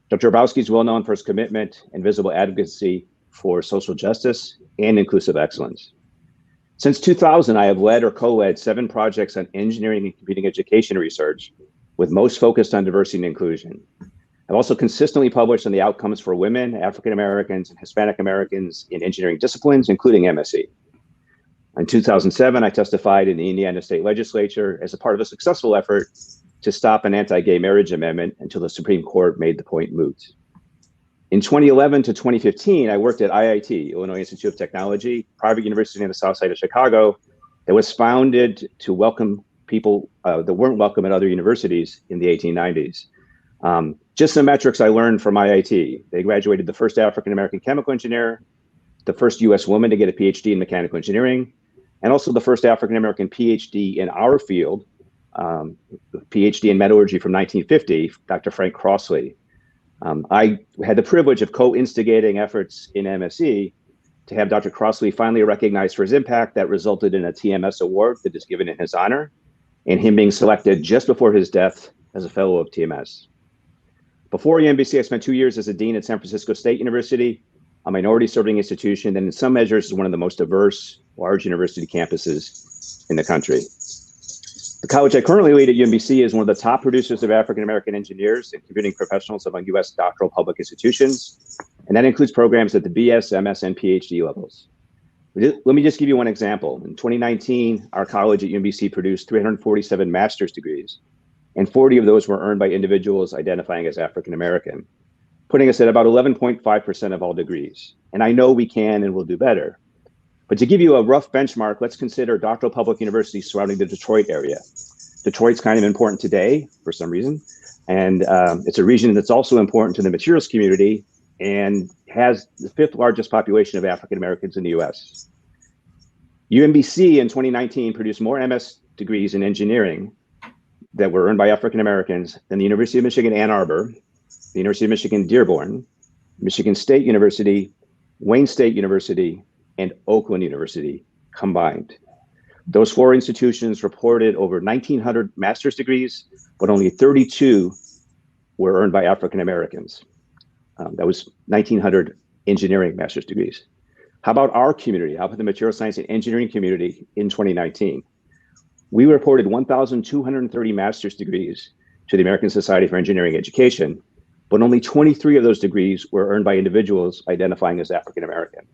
Dr. Hrabowski is well known for his commitment and visible advocacy for social justice and inclusive excellence. Since 2000, I have led or co-led 7 projects on engineering and computing education research, with most focused on diversity and inclusion. I've also consistently published on the outcomes for women, African Americans, and Hispanic Americans in engineering disciplines, including MSc. In 2007, I testified in the Indiana State Legislature as a part of a successful effort to stop an anti-gay marriage amendment until the Supreme Court made the point moot. In 2011 to 2015, I worked at IIT, Illinois Institute of Technology, private university in the South Side of Chicago, that was founded to welcome people that weren't welcome at other universities in the 1890s. Just some metrics I learned from IIT. They graduated the first African-American chemical engineer, the first US woman to get a PhD in mechanical engineering, and also the first African-American PhD in our field, PhD in metallurgy from 1950, Dr. Frank Crossley. I had the privilege of co-instigating efforts in MSE to have Dr. Crossley finally recognized for his impact that resulted in a TMS award that is given in his honor, and him being selected just before his death as a fellow of TMS. Before UMBC, I spent 2 years as a dean at San Francisco State University, a minority serving institution that in some measures is one of the most diverse, large university campuses in the country. The college I currently lead at UMBC is one of the top producers of African-American engineers and computing professionals among US doctoral public institutions, and that includes programs at the BS, MS, and PhD levels. Let me just give you one example. In 2019, our college at UMBC produced 347 master's degrees, and 40 of those were earned by individuals identifying as African-American, putting us at about 11.5% of all degrees. And I know we can and will do better. But to give you a rough benchmark, let's consider doctoral public universities surrounding the Detroit area. Detroit's kind of important today for some reason. And it's a region that's also important to the materials community and has the 5th largest population of African-Americans in the US. UMBC in 2019 produced more MS degrees in engineering that were earned by African-Americans than the University of Michigan, Ann Arbor, the University of Michigan, Dearborn, Michigan State University, Wayne State University, and Oakland University combined. Those 4 institutions reported over 1,900 master's degrees, but only 32 were earned by African Americans. That was 1,900 engineering master's degrees. How about our community? How about the material science and engineering community in 2019? We reported 1,230 master's degrees to the American Society for Engineering Education, but only 23 of those degrees were earned by individuals identifying as African American.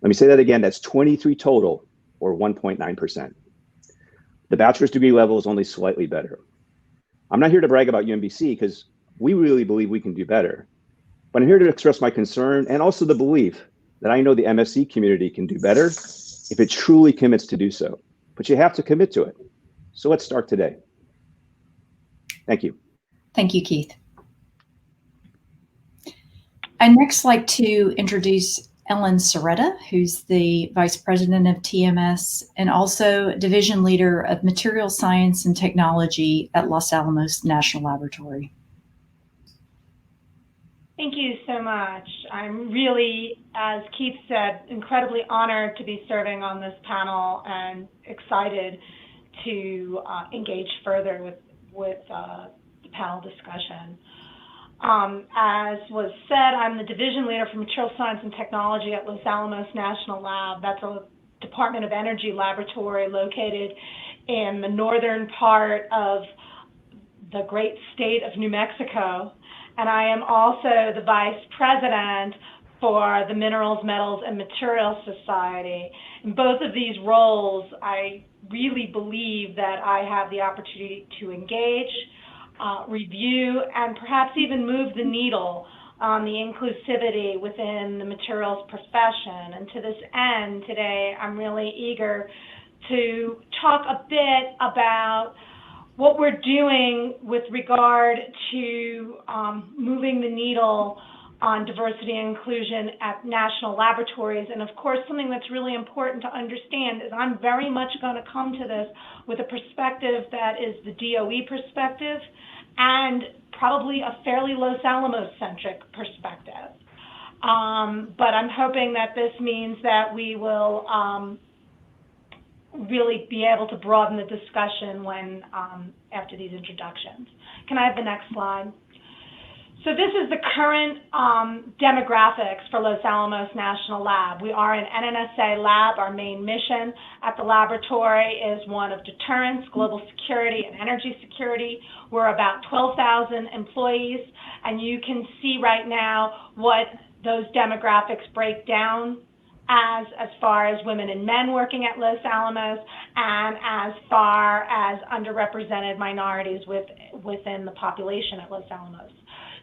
Let me say that again, that's 23 total, or 1.9%. The bachelor's degree level is only slightly better. I'm not here to brag about UMBC because we really believe we can do better, but I'm here to express my concern and also the belief that I know the MSc community can do better if it truly commits to do so, but you have to commit to it. So let's start today. Thank you. Thank you, Keith. I'd next like to introduce Ellen Serretta, who's the Vice President of TMS and also Division Leader of Material Science and Technology at Los Alamos National Laboratory. Thank you so much. I'm really, as Keith said, incredibly honored to be serving on this panel and excited to engage further with the panel discussion. As was said, I'm the Division Leader for Material Science and Technology at Los Alamos National Lab. That's a Department of Energy laboratory located in the northern part of the great state of New Mexico. And I am also the Vice President for the Minerals, Metals, and Materials Society. In both of these roles, I really believe that I have the opportunity to engage, review, and perhaps even move the needle on the inclusivity within the materials profession. And to this end, today, I'm really eager to talk a bit about what we're doing with regard to moving the needle on diversity and inclusion at national laboratories. And of course, something that's really important to understand is I'm very much going to come to this with a perspective that is the DOE perspective and probably a fairly Los Alamos-centric perspective. But I'm hoping that this means that we will really be able to broaden the discussion when after these introductions. Can I have the next slide? So this is the current demographics for Los Alamos National Lab. We are an NNSA lab. Our main mission at the laboratory is one of deterrence, global security, and energy security. We're about 12,000 employees, and you can see right now what those demographics break down as far as women and men working at Los Alamos, and as far as underrepresented minorities within the population at Los Alamos.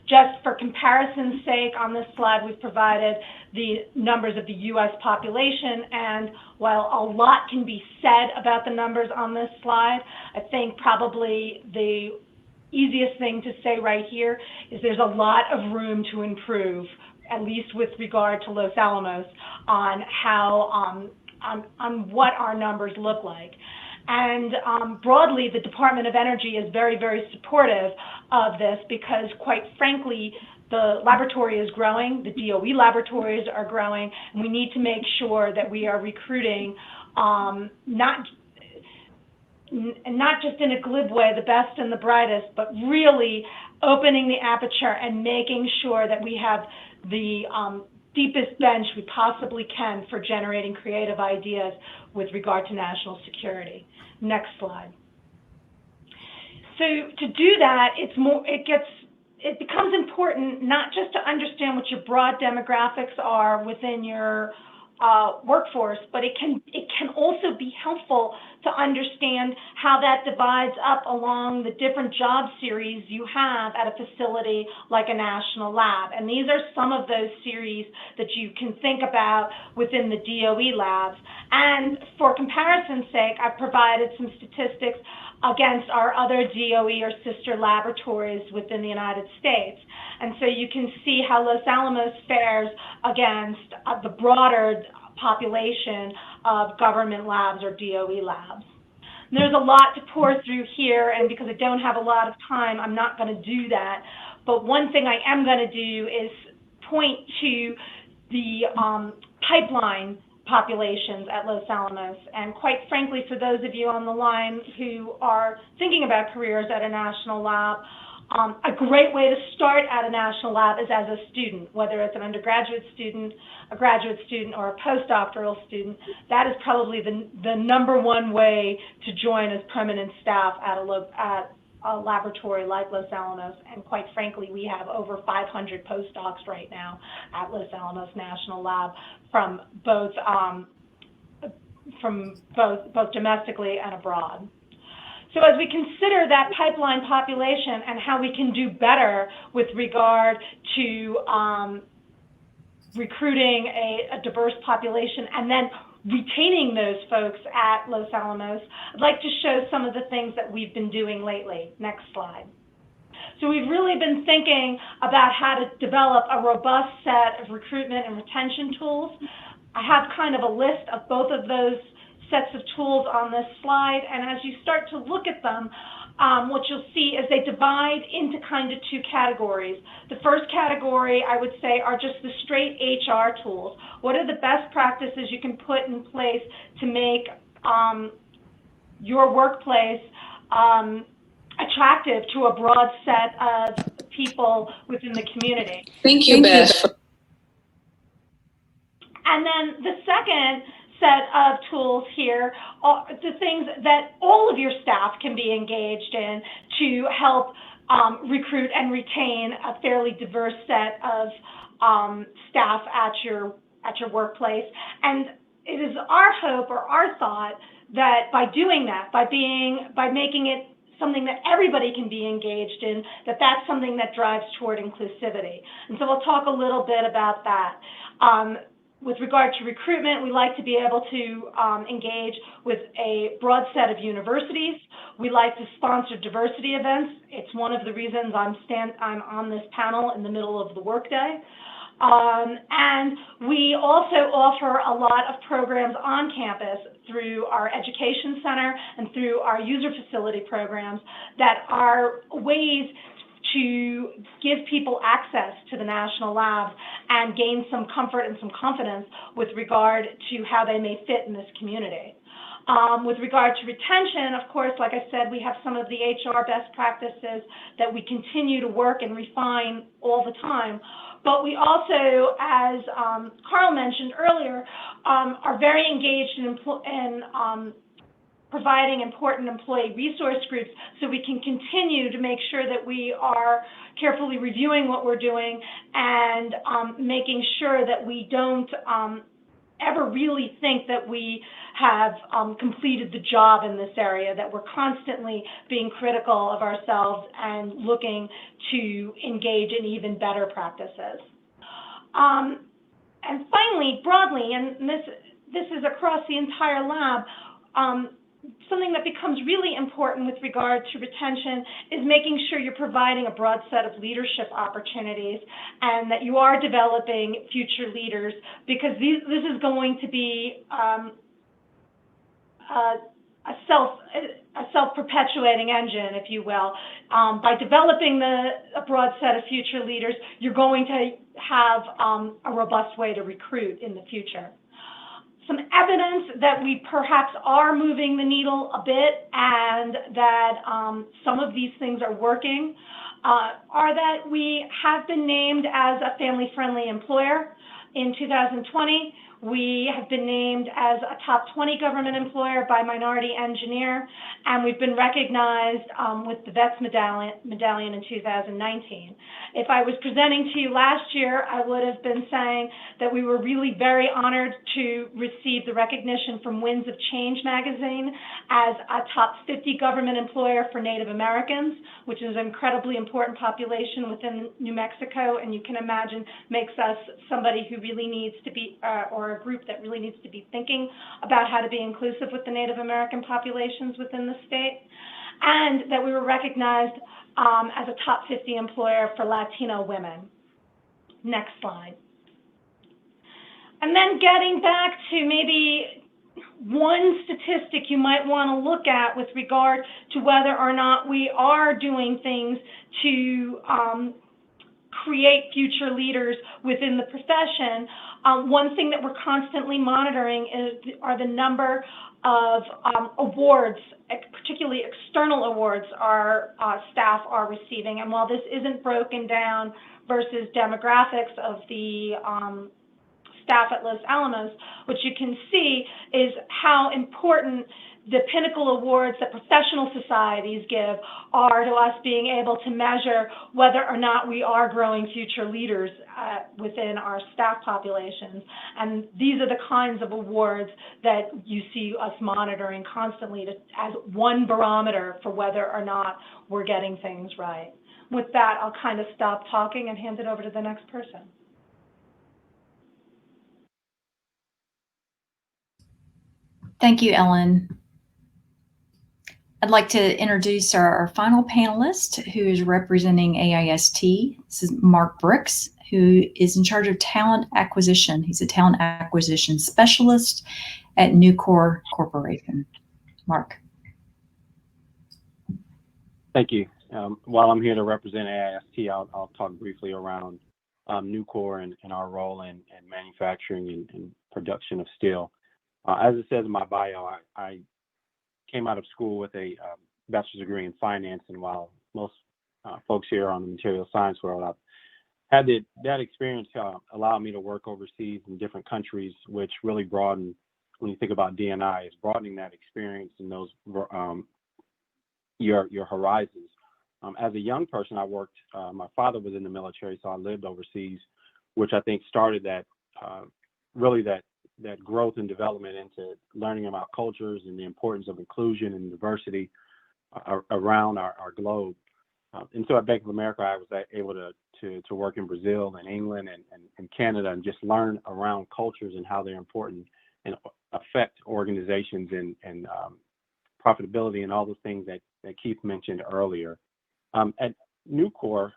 Just for comparison's sake, on this slide, we've provided the numbers of the U.S. population, and while a lot can be said about the numbers on this slide, I think probably the easiest thing to say right here is there's a lot of room to improve, at least with regard to Los Alamos, on how on what our numbers look like. And broadly, the Department of Energy is very, very supportive of this because, quite frankly, the laboratory is growing, the DOE laboratories are growing, and we need to make sure that we are recruiting not just in a glib way, the best and the brightest, but really opening the aperture and making sure that we have the deepest bench we possibly can for generating creative ideas with regard to national security. Next slide. So to do that, it becomes important not just to understand what your broad demographics are within your workforce, but it can also be helpful to understand how that divides up along the different job series you have at a facility like a national lab. And these are some of those series that you can think about within the DOE labs. And for comparison's sake, I've provided some statistics against our other DOE or sister laboratories within the United States. And so you can see how Los Alamos fares against the broader population of government labs or DOE labs. And there's a lot to pour through here, and because I don't have a lot of time, I'm not going to do that. But one thing I am going to do is point to the pipeline populations at Los Alamos. And quite frankly, for those of you on the line who are thinking about careers at a national lab, a great way to start at a national lab is as a student, whether it's an undergraduate student, a graduate student, or a postdoctoral student. That is probably the number one way to join as permanent staff at a laboratory like Los Alamos. And quite frankly, we have over 500 postdocs right now at Los Alamos National Lab from both domestically and abroad. So as we consider that pipeline population and how we can do better with regard to recruiting a diverse population and then retaining those folks at Los Alamos, I'd like to show some of the things that we've been doing lately. Next slide. So we've really been thinking about how to develop a robust set of recruitment and retention tools. I have kind of a list of both of those sets of tools on this slide, and as you start to look at them, what you'll see is they divide into kind of two categories. The first category, I would say, are just the straight HR tools. What are the best practices you can put in place to make your workplace attractive to a broad set of people within the community? Thank you, Beth. And then the second set of tools here are the things that all of your staff can be engaged in to help recruit and retain a fairly diverse set of staff at your workplace. And it is our hope or our thought that by doing that, by making it something that everybody can be engaged in, that's something that drives toward inclusivity. And so we'll talk a little bit about that. With regard to recruitment, we like to be able to engage with a broad set of universities. We like to sponsor diversity events. It's one of the reasons I'm on this panel in the middle of the workday. And we also offer a lot of programs on campus through our education center and through our user facility programs that are ways to give people access to the national labs and gain some comfort and some confidence with regard to how they may fit in this community. With regard to retention, of course, like I said, we have some of the HR best practices that we continue to work and refine all the time. But we also, as Carl mentioned earlier, are very engaged in providing important employee resource groups so we can continue to make sure that we are carefully reviewing what we're doing and making sure that we don't ever really think that we have completed the job in this area, that we're constantly being critical of ourselves and looking to engage in even better practices. And finally, broadly, and this is across the entire lab, something that becomes really important with regard to retention is making sure you're providing a broad set of leadership opportunities and that you are developing future leaders, because this is going to be a self-perpetuating engine, if you will. By developing a broad set of future leaders, you're going to have a robust way to recruit in the future. Some evidence that we perhaps are moving the needle a bit and that some of these things are working are that we have been named as a family-friendly employer. In 2020, we have been named as a top 20 government employer by Minority Engineer, and we've been recognized with the VETS medallion in 2019. If I was presenting to you last year, I would have been saying that we were really very honored to receive the recognition from Winds of Change magazine as a top 50 government employer for Native Americans, which is an incredibly important population within New Mexico, and you can imagine makes us somebody who really needs to be, or a group that really needs to be thinking about how to be inclusive with the Native American populations within the state, and that we were recognized as a top 50 employer for Latino women. Next slide. And then getting back to maybe one statistic you might want to look at with regard to whether or not we are doing things to create future leaders within the profession. One thing that we're constantly monitoring are the number of awards, particularly external awards our staff are receiving. And while this isn't broken down versus demographics of the staff at Los Alamos, what you can see is how important the pinnacle awards that professional societies give are to us being able to measure whether or not we are growing future leaders within our staff populations. And these are the kinds of awards that you see us monitoring constantly as one barometer for whether or not we're getting things right. With that, I'll kind of stop talking and hand it over to the next person. Thank you, Ellen. I'd like to introduce our final panelist who is representing AIST. This is Mark Brooks, who is in charge of talent acquisition. He's a talent acquisition specialist at Nucor Corporation. Mark. Thank you. While I'm here to represent AIST, I'll talk briefly around Nucor and our role in manufacturing and production of steel. As it says in my bio, I came out of school with a bachelor's degree in finance, and while most folks here on the material science world, I've had that experience allow me to work overseas in different countries, which really broaden, when you think about D&I, is broadening that experience and those your horizons. As a young person, I worked. My father was in the military, so I lived overseas, which I think started that really that growth and development into learning about cultures and the importance of inclusion and diversity around our globe. And so at Bank of America, I was able to work in Brazil and England and Canada and just learn around cultures and how they're important and affect organizations and profitability and all those things that Keith mentioned earlier. At Nucor,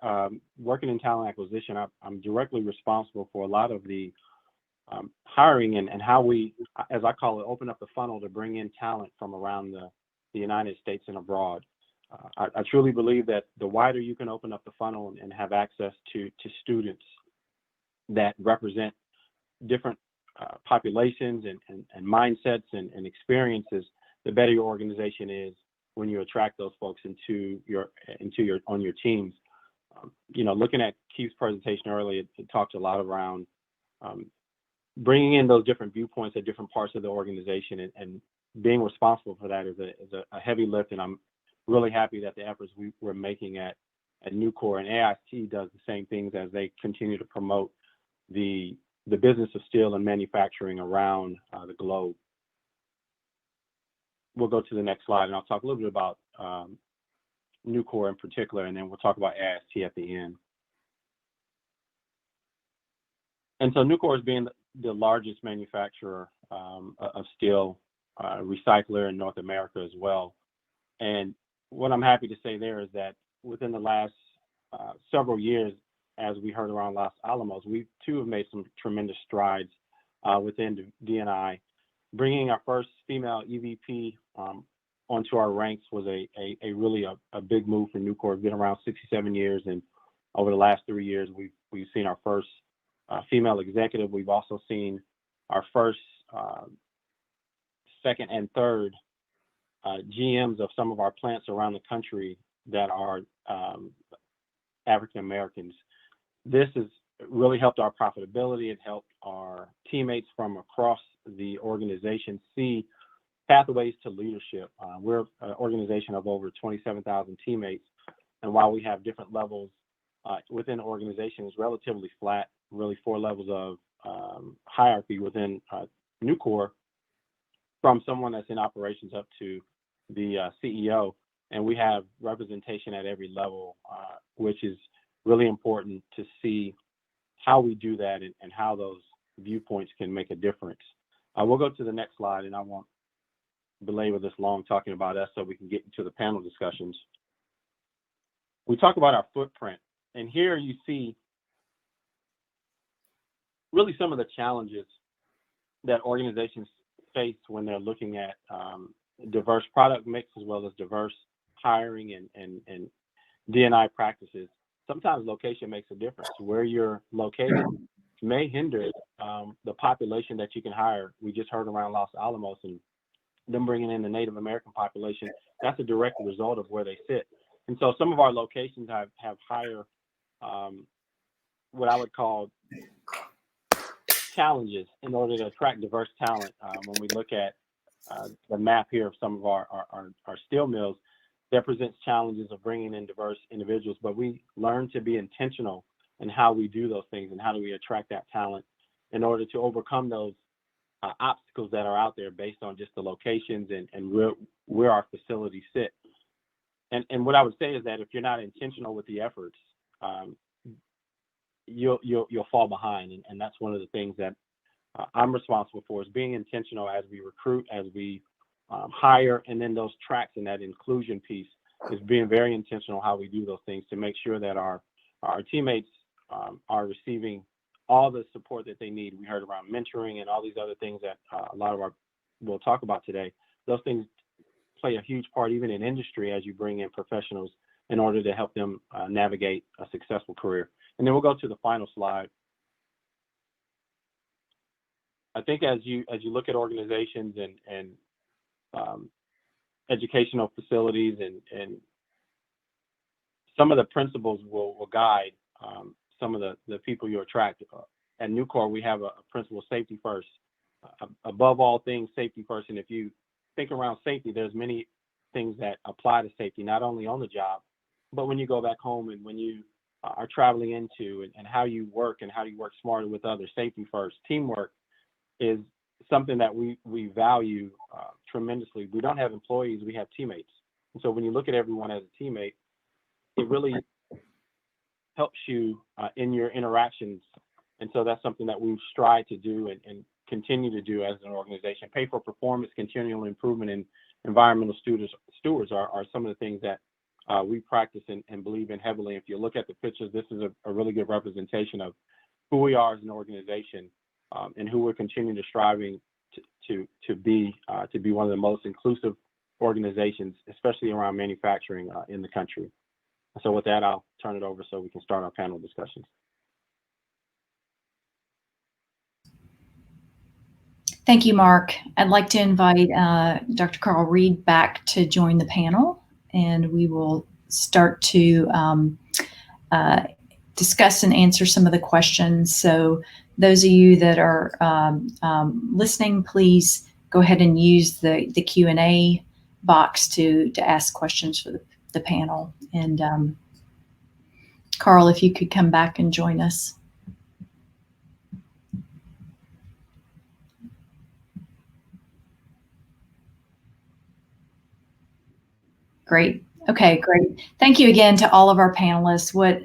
working in talent acquisition, I'm directly responsible for a lot of the hiring and how we, as I call it, open up the funnel to bring in talent from around the United States and abroad. I truly believe that the wider you can open up the funnel and have access to students that represent different populations and mindsets and experiences, the better your organization is when you attract those folks on your teams. Looking at Keith's presentation earlier, it talked a lot around bringing in those different viewpoints at different parts of the organization and being responsible for that is a heavy lift. And I'm really happy that the efforts we're making at Nucor and AIST does the same things as they continue to promote the the business of steel and manufacturing around the globe. We'll go to the next slide, and I'll talk a little bit about Nucor in particular, and then we'll talk about AST at the end. And so Nucor is being the largest manufacturer of steel recycler in North America as well. And what I'm happy to say there is that within the last several years, as we heard around Los Alamos, we too have made some tremendous strides within D&I. Bringing our first female EVP onto our ranks was a really big move for Nucor. We've been around 67 years, and over the last 3 years, we've seen our first female executive. We've also seen our first, second, and third GMs of some of our plants around the country that are African Americans. This has really helped our profitability. It helped our teammates from across the organization see pathways to leadership. We're an organization of over 27,000 teammates, and while we have different levels within the organization, it's relatively flat, really 4 levels of hierarchy within Nucor, from someone that's in operations up to the CEO, and we have representation at every level, which is really important to see how we do that and how those viewpoints can make a difference. We'll go to the next slide, and I won't belabor this long talking about us so we can get into the panel discussions. We talk about our footprint, and here you see really some of the challenges that organizations face when they're looking at diverse product mix as well as diverse hiring and D&I practices. Sometimes location makes a difference. Where you're located may hinder the population that you can hire. We just heard around Los Alamos and them bringing in the Native American population. That's a direct result of where they sit. And so some of our locations have higher, what I would call challenges in order to attract diverse talent. When we look at the map here of some of our steel mills, that presents challenges of bringing in diverse individuals, but we learn to be intentional in how we do those things and how do we attract that talent in order to overcome those obstacles that are out there based on just the locations and where our facilities sit. And what I would say is that if you're not intentional with the efforts, you'll fall behind. And that's one of the things that I'm responsible for, is being intentional as we recruit, as we hire, and then those tracks and that inclusion piece is being very intentional how we do those things to make sure that our teammates are receiving all the support that they need. We heard around mentoring and all these other things that a lot of we'll talk about today. Those things play a huge part even in industry as you bring in professionals in order to help them navigate a successful career. And then we'll go to the final slide. I think as you look at organizations and educational facilities and some of the principles will guide some of the people you attract. At Nucor, we have a principle: safety first. Above all things, safety first. And if you think around safety, there's many things that apply to safety, not only on the job, but when you go back home and when you are traveling into and how you work and how you work smarter with others. Safety first. Teamwork is something that we value tremendously. We don't have employees, we have teammates. And so when you look at everyone as a teammate, it really helps you in your interactions. And so that's something that we strive to do and continue to do as an organization. Pay for performance, continual improvement, and environmental stewards are some of the things that we practice and believe in heavily. If you look at the pictures, this is a really good representation of who we are as an organization and who we're continuing to striving to be one of the most inclusive organizations, especially around manufacturing in the country. So with that, I'll turn it over so we can start our panel discussions. Thank you, Mark. I'd like to invite Dr. Carl Reed back to join the panel, and we will start to discuss and answer some of the questions. So those of you that are listening, please go ahead and use the Q&A box to ask questions for the panel. And Carl, if you could come back and join us. Great. Okay, great. Thank you again to all of our panelists. What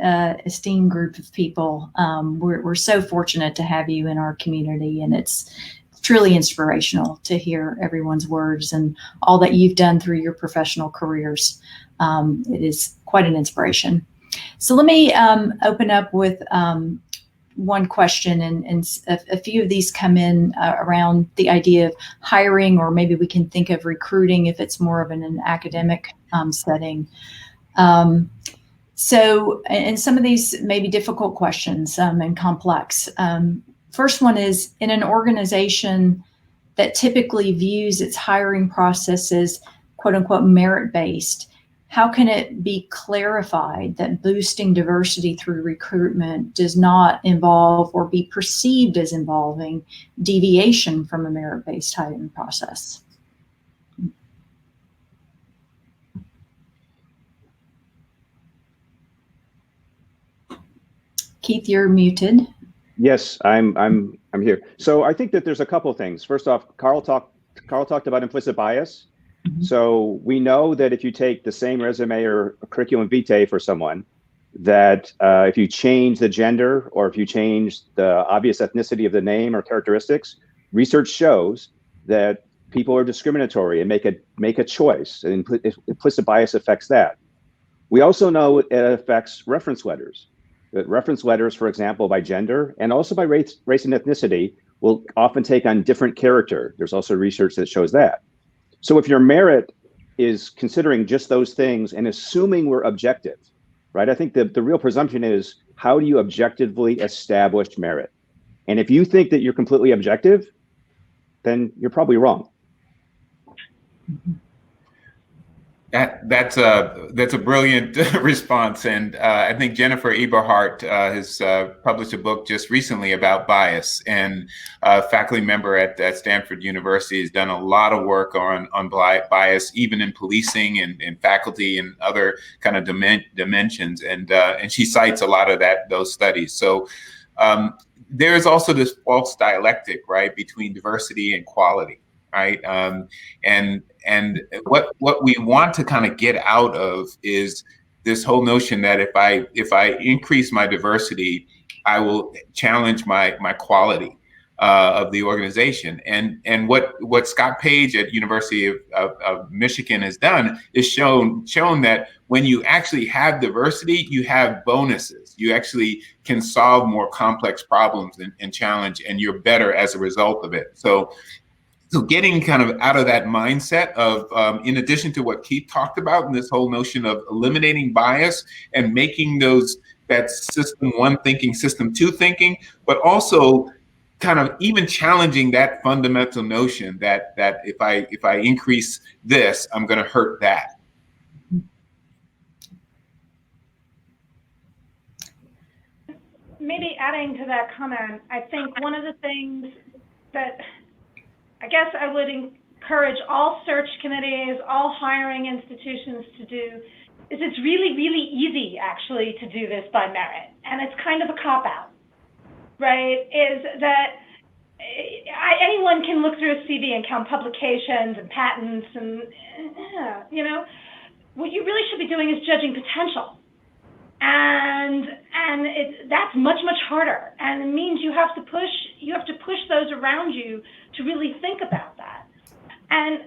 esteemed group of people. We're so fortunate to have you in our community, and it's truly inspirational to hear everyone's words and all that you've done through your professional careers. It is quite an inspiration. So let me open up with one question, and a few of these come in around the idea of hiring, or maybe we can think of recruiting if it's more of an academic setting. So, and some of these may be difficult questions and complex. First one is, in an organization that typically views its hiring processes, quote unquote, merit-based, how can it be clarified that boosting diversity through recruitment does not involve or be perceived as involving deviation from a merit-based hiring process? Keith, you're muted. Yes, I'm here. So I think that there's a couple of things. First off, Carl talked about implicit bias. Mm-hmm. So we know that if you take the same resume or curriculum vitae for someone, that if you change the gender or if you change the obvious ethnicity of the name or characteristics, research shows that people are discriminatory and make a choice. And implicit bias affects that. We also know it affects reference letters. That reference letters, for example, by gender and also by race and ethnicity will often take on different character. There's also research that shows that. So if your merit is considering just those things and assuming we're objective, right? I think the real presumption is, how do you objectively establish merit? And if you think that you're completely objective, then you're probably wrong. That's a brilliant response, and I think Jennifer Eberhardt has published a book just recently about bias, and a faculty member at Stanford University has done a lot of work on bias, even in policing and faculty and other kind of dimensions, and she cites a lot of those studies. So there is also this false dialectic, right, between diversity and quality. Right. And what we want to kind of get out of is this whole notion that if I increase my diversity, I will challenge my quality of the organization. And what Scott Page at University of Michigan has done is shown that when you actually have diversity, you have bonuses. You actually can solve more complex problems and challenge, and you're better as a result of it. So getting kind of out of that mindset of, in addition to what Keith talked about, and this whole notion of eliminating bias and making that system one thinking, system two thinking, but also kind of even challenging that fundamental notion that if I increase this, I'm going to hurt that. Maybe adding to that comment, I think one of the things that I guess I would encourage all search committees, all hiring institutions to do is it's really, really easy actually to do this by merit. And it's kind of a cop-out, right? Is that anyone can look through a CV and count publications and patents and, what you really should be doing is judging potential. And that's much, much harder. And it means you have to push those around you to really think about that. And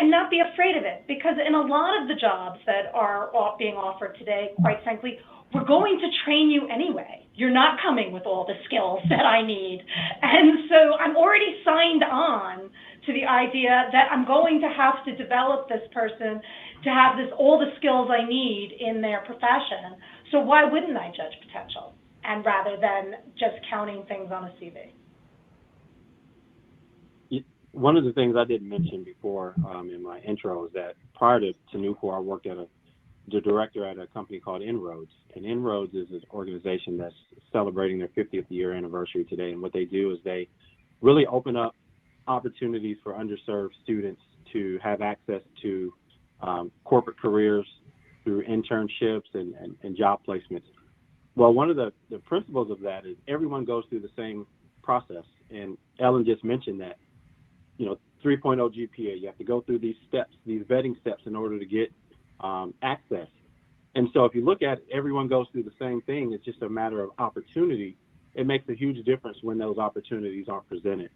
not be afraid of it, because in a lot of the jobs that are being offered today, quite frankly, we're going to train you anyway. You're not coming with all the skills that I need. And so I'm already signed on to the idea that I'm going to have to develop this person to have all the skills I need in their profession. So why wouldn't I judge potential, and rather than just counting things on a CV? One of the things I didn't mention before in my intro is that prior to Nucor, I worked the director at a company called Inroads. And Inroads is an organization that's celebrating their 50th year anniversary today. And what they do is they really open up opportunities for underserved students to have access to corporate careers through internships and job placements. Well, one of the principles of that is everyone goes through the same process. And Ellen just mentioned that. 3.0 GPA. You have to go through these steps, these vetting steps, in order to get access. And so if you look at it, everyone goes through the same thing. It's just a matter of opportunity. It makes a huge difference when those opportunities are presented.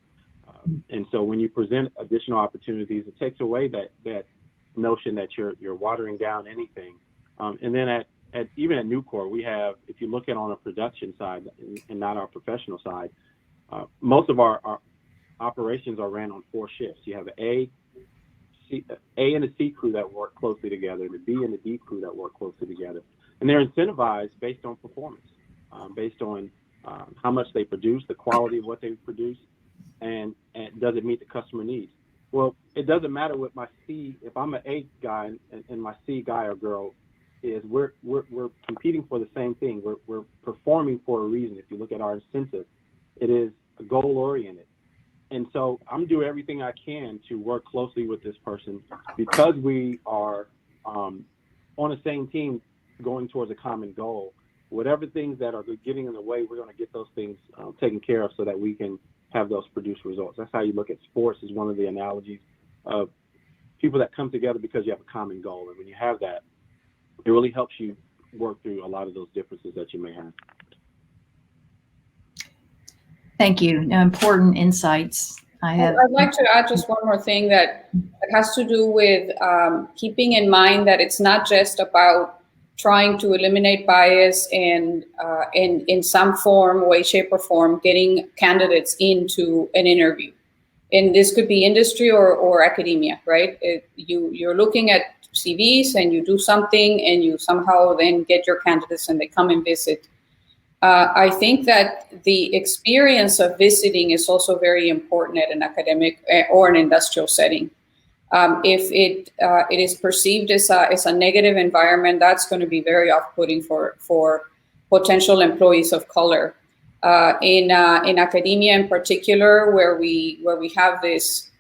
And so when you present additional opportunities, it takes away that notion that you're watering down anything. And then even at Nucor, we have, if you look at on a production side and not our professional side, most of our operations are ran on 4 shifts. You have an A and a C crew that work closely together, and the B and the D crew that work closely together. And they're incentivized based on performance, based on how much they produce, the quality of what they produce, and does it meet the customer needs. Well, it doesn't matter what my C, if I'm an A guy and my C guy or girl is, we're competing for the same thing. We're performing for a reason. If you look at our incentive, it is goal oriented. And so I'm doing everything I can to work closely with this person because we are on the same team going towards a common goal. Whatever things that are getting in the way, we're going to get those things taken care of so that we can have those produced results. That's how you look at sports, is one of the analogies of people that come together because you have a common goal. And when you have that, it really helps you work through a lot of those differences that you may have. Thank you. No, important insights. I'd like to add just one more thing that has to do with keeping in mind that it's not just about trying to eliminate bias and in some form, way, shape, or form, getting candidates into an interview. And this could be industry or academia, right? You're looking at CVs and you do something and you somehow then get your candidates and they come and visit. I think that the experience of visiting is also very important at an academic or an industrial setting. If it is perceived as a negative environment, that's going to be very off-putting for potential employees of color. In academia, in particular, where we have this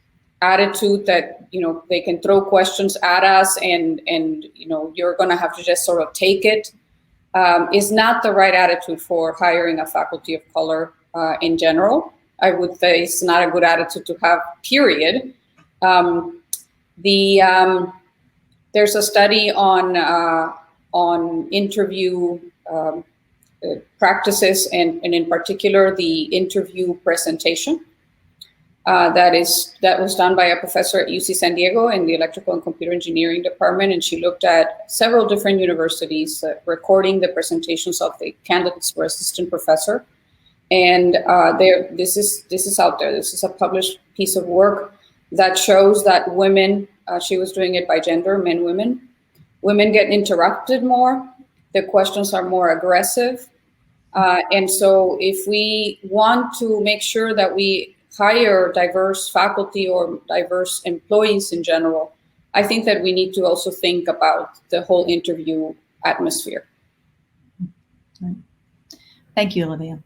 attitude that they can throw questions at us and you're going to have to just sort of take it, is not the right attitude for hiring a faculty of color in general. I would say it's not a good attitude to have, period. There's a study on interview practices and in particular the interview presentation that was done by a professor at UC San Diego in the Electrical and Computer Engineering department, and she looked at several different universities recording the presentations of the candidates for assistant professor. And this is out there. This is a published piece of work that shows that women, she was doing it by gender, men, women get interrupted more. The questions are more aggressive. And so if we want to make sure that we hire diverse faculty or diverse employees in general, I think that we need to also think about the whole interview atmosphere. Thank you, Olivia.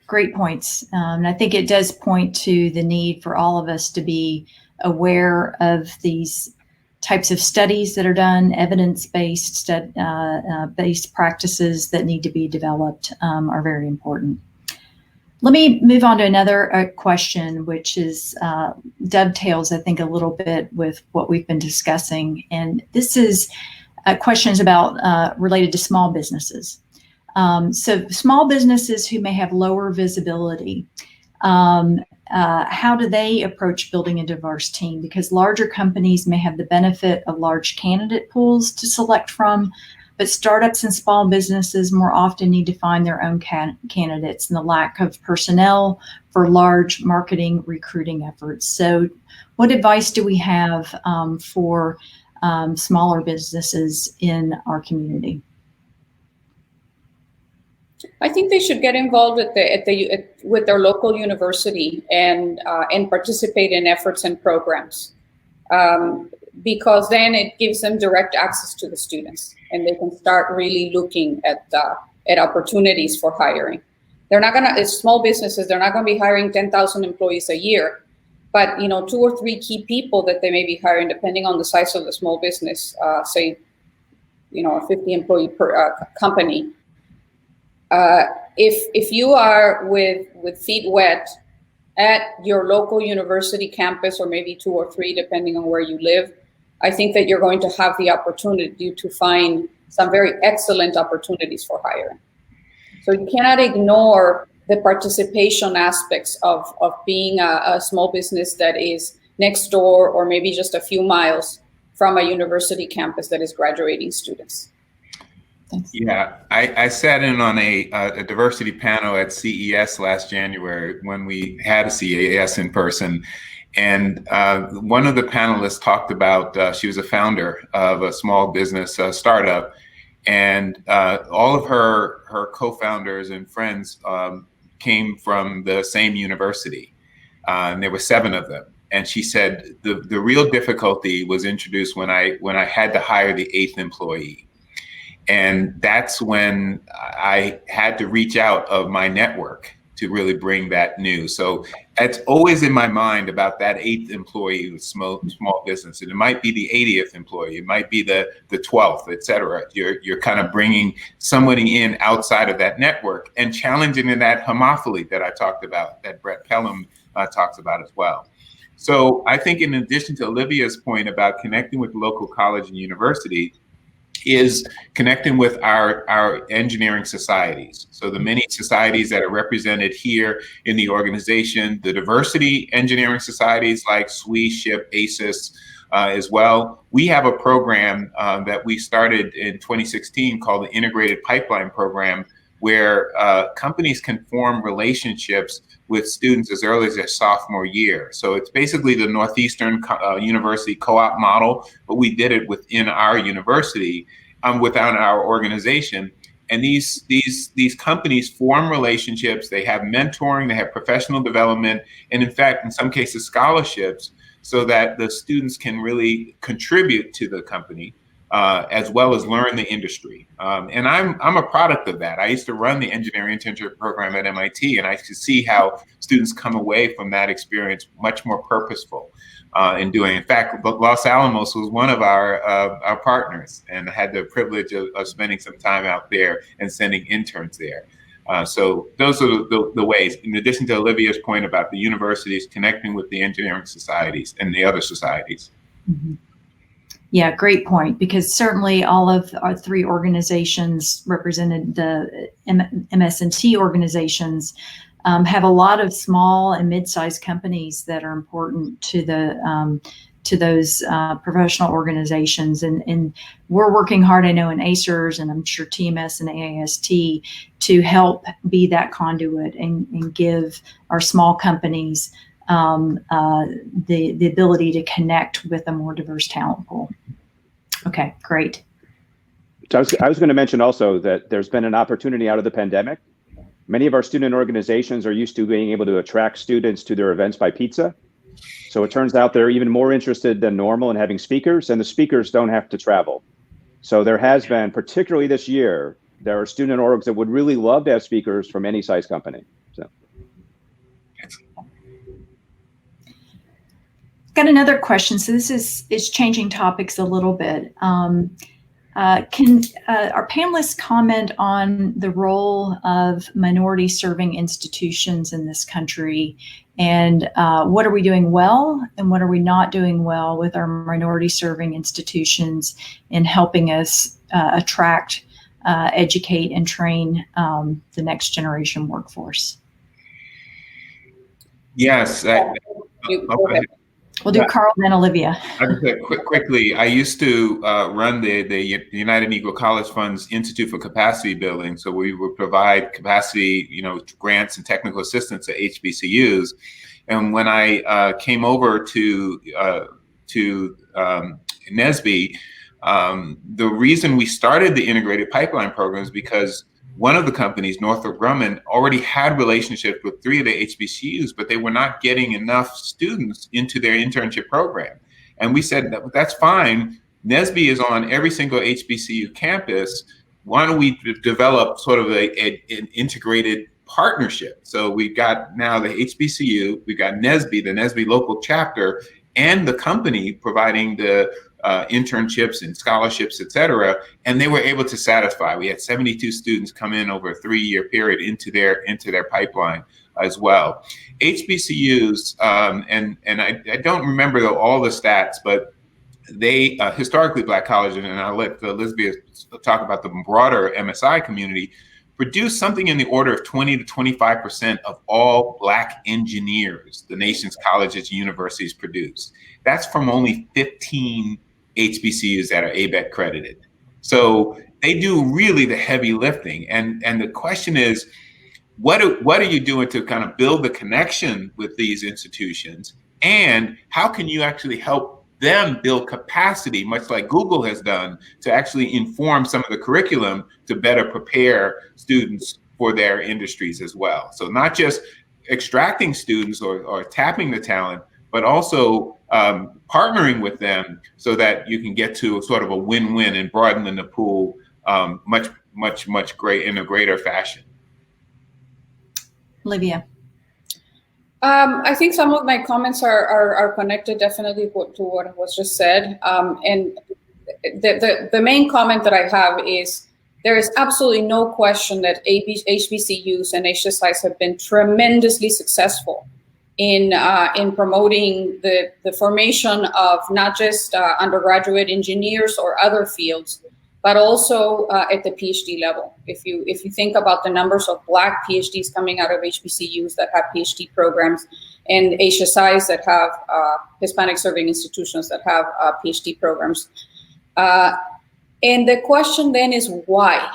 Great points. And I think it does point to the need for all of us to be aware of these types of studies that are done, evidence-based based practices that need to be developed are very important. Let me move on to another question, which is dovetails, I think, a little bit with what we've been discussing. And this is questions about related to small businesses. So small businesses who may have lower visibility, how do they approach building a diverse team? Because larger companies may have the benefit of large candidate pools to select from, but startups and small businesses more often need to find their own candidates, and the lack of personnel for large marketing recruiting efforts. So what advice do we have for smaller businesses in our community? I think they should get involved with their local university and participate in efforts and programs, because then it gives them direct access to the students, and they can start really looking at opportunities for hiring. They're not gonna, as small businesses, they're not gonna be hiring 10,000 employees a year, but 2 or 3 key people that they may be hiring, depending on the size of the small business, say, a 50 employee per company. If you are with feet wet at your local university campus, or maybe 2 or 3, depending on where you live, I think that you're going to have the opportunity to find some very excellent opportunities for hiring. So you cannot ignore the participation aspects of being a small business that is next door or maybe just a few miles from a university campus that is graduating students. Yeah, I sat in on a diversity panel at CES last January when we had a CES in person. And one of the panelists talked about, she was a founder of a small business startup, and all of her co-founders and friends came from the same university, and there were 7 of them. And she said the real difficulty was introduced when I had to hire the 8th employee. And that's when I had to reach out of my network to really bring that news. So it's always in my mind about that 8th employee with small business. And it might be the 80th employee, it might be the 12th, et cetera. You're kind of bringing somebody in outside of that network and challenging in that homophily that I talked about, that Brett Pelham talks about as well. So I think in addition to Olivia's point about connecting with local college and university, is connecting with our engineering societies. So the many societies that are represented here in the organization, the diversity engineering societies like SWE, SHIP, ACES as well. We have a program that we started in 2016 called the Integrated Pipeline Program, where companies can form relationships with students as early as their sophomore year. So it's basically the Northeastern University co-op model, but we did it within our university, within our organization. And these companies form relationships, they have mentoring, they have professional development, and in fact, in some cases, scholarships, so that the students can really contribute to the company, as well as learn the industry. And I'm a product of that. I used to run the engineering internship program at MIT, and I could see how students come away from that experience much more purposeful in doing. In fact, Los Alamos was one of our partners, and I had the privilege of spending some time out there and sending interns there. So those are the ways, in addition to Olivia's point about the universities connecting with the engineering societies and the other societies. Mm-hmm. Yeah, great point, because certainly all of our 3 organizations represented, the MS&T organizations, have a lot of small and mid-sized companies that are important to the to those professional organizations, and we're working hard, I know, in ACERS, and I'm sure TMS and AAST, to help be that conduit and give our small companies the ability to connect with a more diverse talent pool. Okay, great. So I was going to mention also that there's been an opportunity out of the pandemic. Many of our student organizations are used to being able to attract students to their events by pizza. So it turns out they're even more interested than normal in having speakers, and the speakers don't have to travel. So there has been, particularly this year, there are student orgs that would really love to have speakers from any size company. So. Got another question. So this is changing topics a little bit. Can our panelists comment on the role of minority serving institutions in this country, and what are we doing well and what are we not doing well with our minority serving institutions in helping us attract, educate, and train the next generation workforce? Yes. We'll do Carl, then Olivia. Quickly, I used to run the United Negro College Fund's Institute for Capacity Building. So we would provide capacity, grants and technical assistance at HBCUs. And when I came over to Nsbe, the reason we started the integrated pipeline program is because one of the companies, Northrop Grumman, already had relationships with 3 of the HBCUs, but they were not getting enough students into their internship program. And we said, that's fine. Nsbe is on every single HBCU campus. Why don't we develop sort of an integrated partnership? So we've got now the HBCU, we've got Nsbe, the Nsbe local chapter, and the company providing the internships and scholarships, et cetera, and they were able to satisfy. We had 72 students come in over a 3-year period into their pipeline as well. HBCUs, and I don't remember all the stats, but they historically Black colleges, and I'll let Elizabeth talk about the broader MSI community, produce something in the order of 20 to 25% of all Black engineers the nation's colleges and universities produce. That's from only 15 HBCUs that are ABET credited. So they do really the heavy lifting. And the question is, what are you doing to kind of build the connection with these institutions? And how can you actually help them build capacity, much like Google has done, to actually inform some of the curriculum to better prepare students for their industries as well? So not just extracting students or tapping the talent, but also partnering with them so that you can get to sort of a win-win and broadening the pool much in a greater fashion. Olivia. I think some of my comments are connected definitely to what was just said. And the main comment that I have is there is absolutely no question that HBCUs and HSIs have been tremendously successful in promoting the formation of not just undergraduate engineers or other fields, but also at the PhD level. If you think about the numbers of Black PhDs coming out of HBCUs that have PhD programs, and HSIs that have Hispanic serving institutions that have PhD programs. And the question then is why?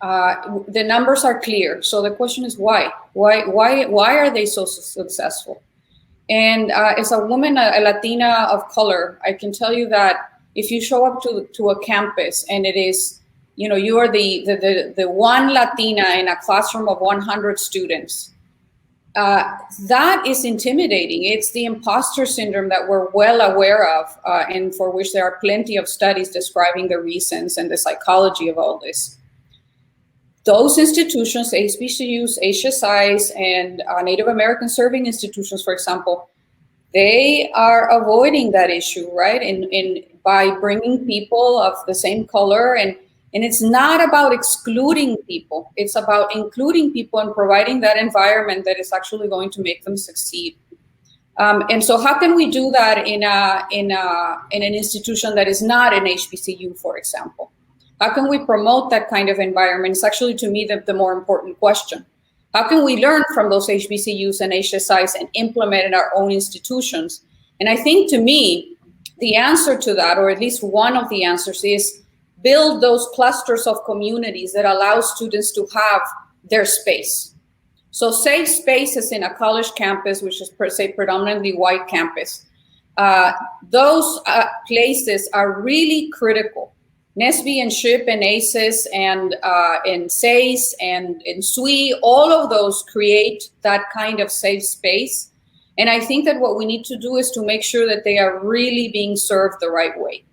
The numbers are clear. So the question is why? Why are they so successful? And as a woman, a Latina of color, I can tell you that if you show up to a campus and it is, you are the one Latina in a classroom of 100 students, that is intimidating. It's the imposter syndrome that we're well aware of, and for which there are plenty of studies describing the reasons and the psychology of all this. Those institutions, HBCUs, HSIs, and Native American serving institutions, for example, they are avoiding that issue, right? By bringing people of the same color, and it's not about excluding people. It's about including people and providing that environment that is actually going to make them succeed. And so, how can we do that in an institution that is not an HBCU, for example? How can we promote that kind of environment? It's actually, to me, the more important question. How can we learn from those HBCUs and HSIs and implement in our own institutions? And I think, to me, the answer to that, or at least one of the answers, is build those clusters of communities that allow students to have their space. So safe spaces in a college campus, which is per se predominantly white campus, those places are really critical. Nsbe and SHIP and ACES and SACE and Nsbe, all of those create that kind of safe space. And I think that what we need to do is to make sure that they are really being served the right way,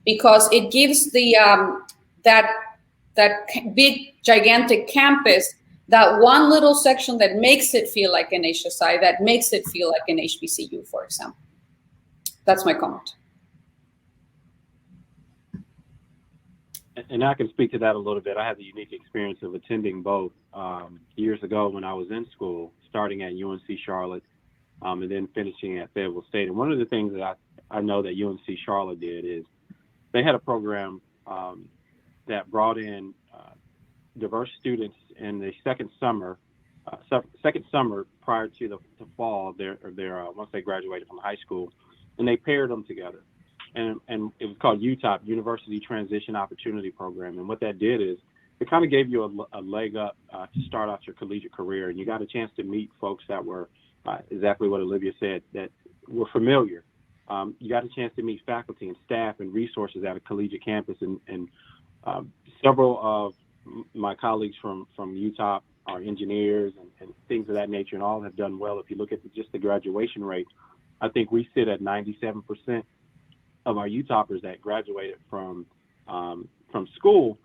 because it gives the that big, gigantic campus that one little section that makes it feel like an HSI, that makes it feel like an HBCU, for example. That's my comment. And I can speak to that a little bit. I had the unique experience of attending both years ago when I was in school, starting at UNC Charlotte and then finishing at Fayetteville State. And one of the things that I know that UNC Charlotte did is they had a program that brought in diverse students in the second summer prior to the fall of their once they graduated from high school, and they paired them together. And it was called Utop, University Transition Opportunity Program. And what that did is it kind of gave you a leg up to start out your collegiate career. And you got a chance to meet folks that were exactly what Olivia said, that were familiar. You got a chance to meet faculty and staff and resources at a collegiate campus. And several of my colleagues from Utop are engineers and things of that nature, and all have done well. If you look at just the graduation rate, I think we sit at 97% of our Utopers that graduated from school,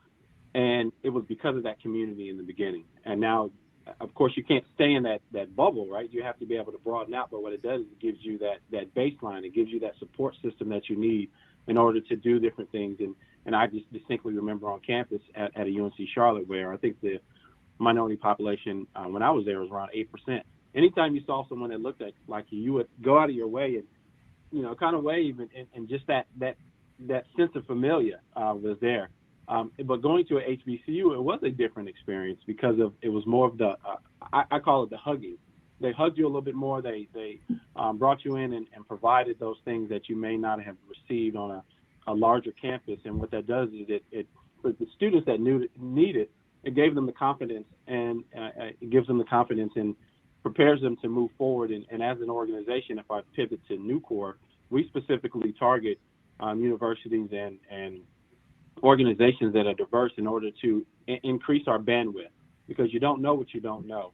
and it was because of that community in the beginning. And now, of course, you can't stay in that bubble, right? You have to be able to broaden out. But what it does is it gives you that baseline. It gives you that support system that you need in order to do different things. And I just distinctly remember on campus at a UNC Charlotte, where I think the minority population when I was there was around 8%. Anytime you saw someone that looked like you would go out of your way and, you know, kind of wave, and just that sense of familiar was there. But going to a HBCU, it was a different experience because it was more of the, I call it the hugging. They hugged you a little bit more. They brought you in and provided those things that you may not have received on a larger campus. And what that does is it for the students that need it, it gave them the confidence, and it gives them the confidence and prepares them to move forward. And as an organization, if I pivot to Nucor, we specifically target universities and organizations that are diverse in order to increase our bandwidth, because you don't know what you don't know.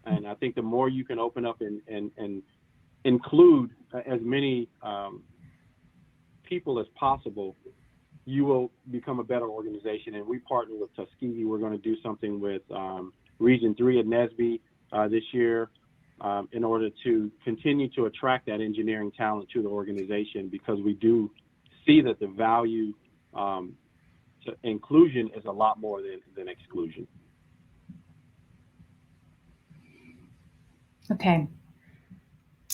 And I think the more you can open up and include as many people as possible, you will become a better organization. And we partner with Tuskegee. We're going to do something with Region 3 at Nsbe this year in order to continue to attract that engineering talent to the organization, because we do see that the value to inclusion is a lot more than exclusion. Okay.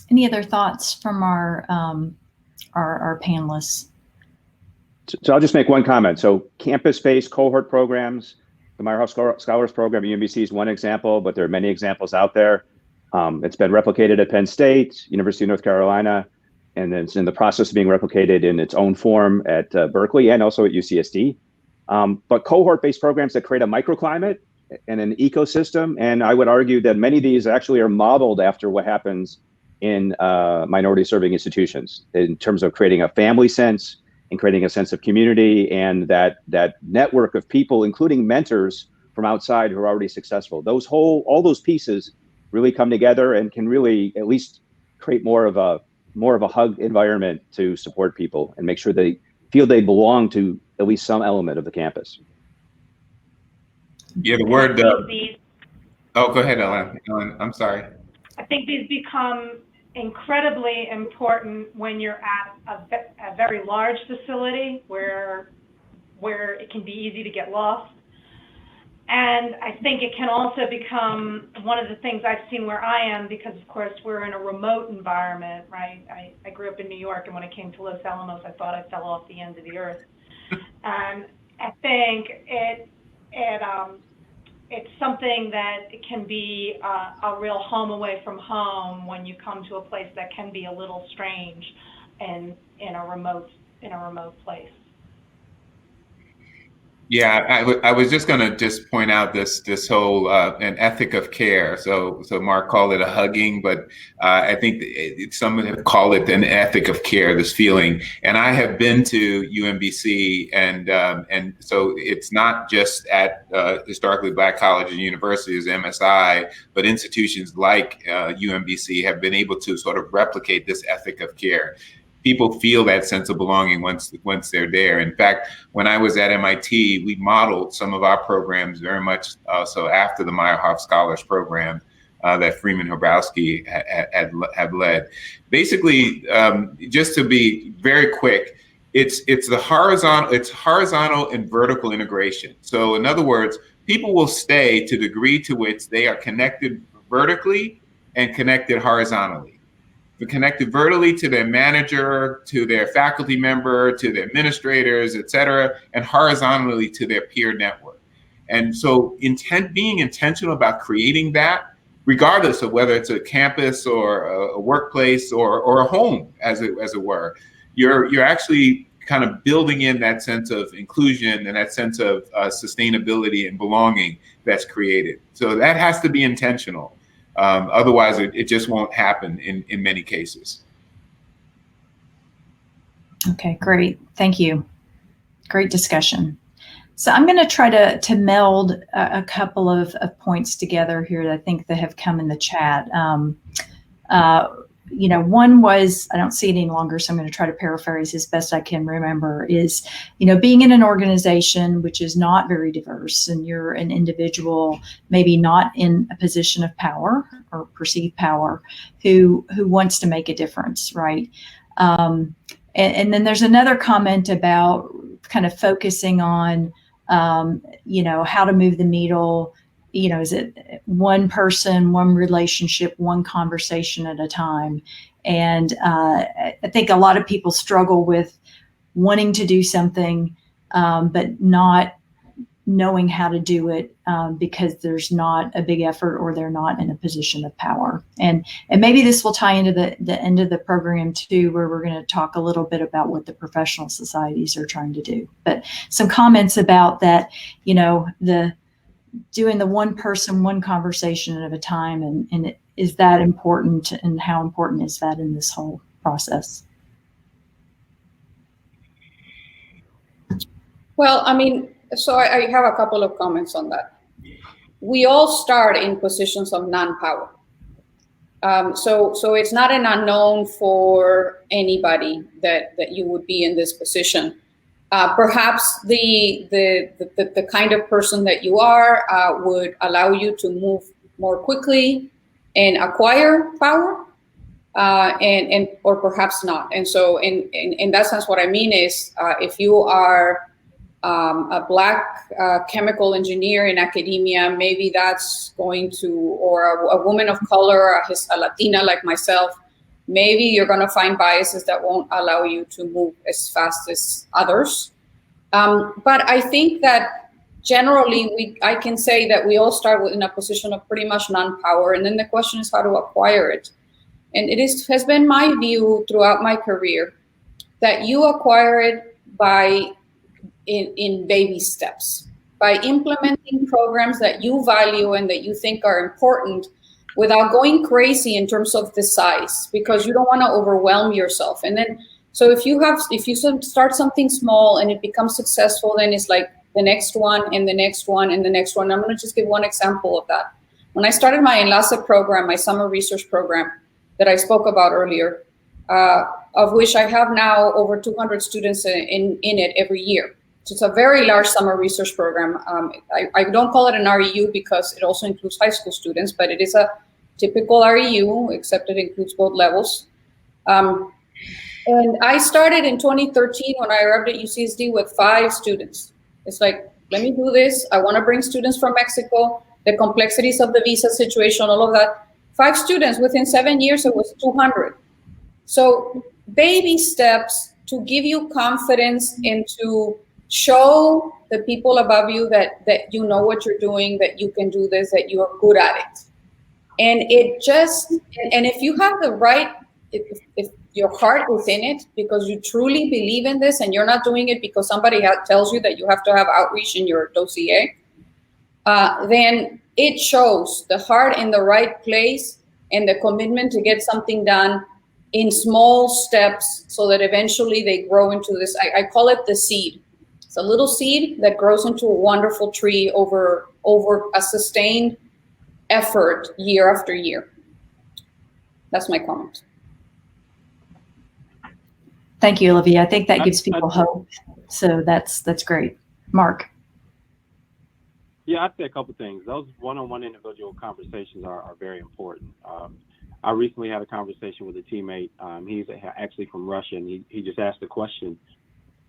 Any other thoughts from our panelists? So I'll just make one comment. So campus-based cohort programs, the Meyerhoff Scholars Program at UMBC is one example, but there are many examples out there. It's been replicated at Penn State, University of North Carolina, and then it's in the process of being replicated in its own form at Berkeley and also at UCSD. But cohort-based programs that create a microclimate and an ecosystem, and I would argue that many of these actually are modeled after what happens in minority-serving institutions in terms of creating a family sense and creating a sense of community, and that network of people, including mentors from outside who are already successful. All those pieces really come together and can really at least create more of a hug environment to support people and make sure they feel they belong to at least some element of the campus. Yeah, the word. Oh, go ahead, Ellen. I'm sorry. I think these become incredibly important when you're at a very large facility where it can be easy to get lost. And I think it can also become one of the things I've seen where I am, because of course we're in a remote environment, right? I grew up in New York, and when I came to Los Alamos, I thought I fell off the end of the earth. And I think it's something that can be a real home away from home when you come to a place that can be a little strange and in a remote place. Yeah, I was just going to just point out this whole an ethic of care. So Mark called it a hugging, but I think some have called it an ethic of care. This feeling, and I have been to UMBC, and so it's not just at historically Black colleges and universities, MSI, but institutions like UMBC have been able to sort of replicate this ethic of care. People feel that sense of belonging once they're there. In fact, when I was at MIT, we modeled some of our programs very much so after the Meyerhoff Scholars Program that Freeman Hrabowski had led. Basically, just to be very quick, it's horizontal and vertical integration. So in other words, people will stay to the degree to which they are connected vertically and connected horizontally. They're connected vertically to their manager, to their faculty member, to their administrators, et cetera, and horizontally to their peer network. And so being intentional about creating that, regardless of whether it's a campus or a workplace or a home, as it were, you're actually kind of building in that sense of inclusion and that sense of sustainability and belonging that's created. So that has to be intentional. Otherwise, it just won't happen in many cases. Okay, great. Thank you. Great discussion. So I'm going to try to meld a couple of points together here that I think that have come in the chat. One was, I don't see it any longer, so I'm going to try to paraphrase as best I can remember, is, being in an organization which is not very diverse, and you're an individual, maybe not in a position of power or perceived power, who wants to make a difference, right? And then there's another comment about kind of focusing on, how to move the needle. Is it one person, one relationship, one conversation at a time? And I think a lot of people struggle with wanting to do something, but not knowing how to do it because there's not a big effort or they're not in a position of power. And maybe this will tie into the end of the program too, where we're going to talk a little bit about what the professional societies are trying to do. But some comments about that, the doing the one person, one conversation at a time, and is that important, and how important is that in this whole process? Well, so I have a couple of comments on that. We all start in positions of non-power. So it's not an unknown for anybody that you would be in this position. Perhaps the kind of person that you are would allow you to move more quickly and acquire power, and or perhaps not. And so in that sense, what I mean is, if you are a Black chemical engineer in academia, maybe that's going to, or a woman of color, a Latina like myself, maybe you're going to find biases that won't allow you to move as fast as others. But I think that generally I can say that we all start in a position of pretty much non-power, and then the question is how to acquire it. And has been my view throughout my career that you acquire it by in baby steps, by implementing programs that you value and that you think are important without going crazy in terms of the size, because you don't want to overwhelm yourself. And then, so if you start something small and it becomes successful, then it's like the next one and the next one and the next one. I'm going to just give one example of that. When I started my Enlace program, my summer research program that I spoke about earlier, of which I have now over 200 students in it every year. So it's a very large summer research program. I don't call it an REU because it also includes high school students, but it is a typical REU, except it includes both levels. And I started in 2013 when I arrived at UCSD with 5 students. It's like, let me do this. I want to bring students from Mexico, the complexities of the visa situation, all of that. 5 students, within 7 years, it was 200. So baby steps to give you confidence and to show the people above you that you know what you're doing, that you can do this, that you are good at it. And if you have the right, if your heart is in it because you truly believe in this and you're not doing it because somebody tells you that you have to have outreach in your dossier, then it shows the heart in the right place and the commitment to get something done in small steps so that eventually they grow into this. I call it the seed. It's a little seed that grows into a wonderful tree over a sustained effort year after year. That's my comment. Thank you, Olivia. I think that gives people hope. So that's great. Mark. Yeah, I'd say a couple things. Those one-on-one individual conversations are very important. I recently had a conversation with a teammate. He's actually from Russia, and he just asked the question,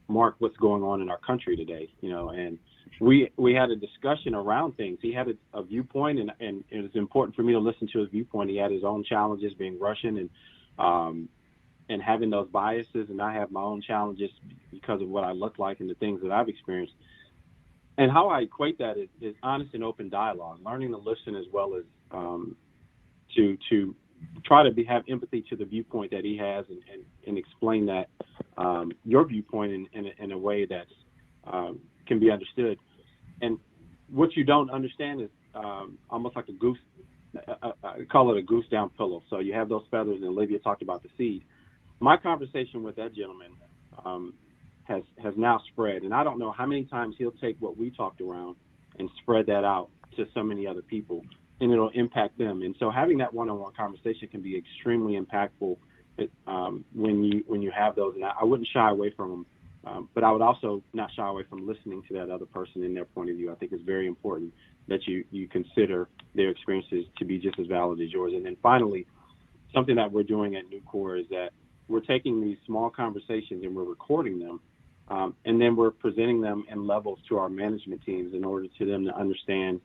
Mark, what's going on in our country today? And we had a discussion around things. He had a viewpoint, and it was important for me to listen to his viewpoint. He had his own challenges being Russian and having those biases, and I have my own challenges because of what I look like and the things that I've experienced. And how I equate that is honest and open dialogue, learning to listen as well as to try to have empathy to the viewpoint that he has and explain that your viewpoint in a way that can be understood. And what you don't understand is almost like a goose, I call it a goose down pillow. So you have those feathers, and Olivia talked about the seed. My conversation with that gentleman has now spread, and I don't know how many times he'll take what we talked around and spread that out to so many other people, and it'll impact them. And so having that one-on-one conversation can be extremely impactful when you have those. And I wouldn't shy away from them, but I would also not shy away from listening to that other person and their point of view. I think it's very important that you consider their experiences to be just as valid as yours. And then finally, something that we're doing at Nucor is that we're taking these small conversations and we're recording them, and then we're presenting them in levels to our management teams in order to them to understand.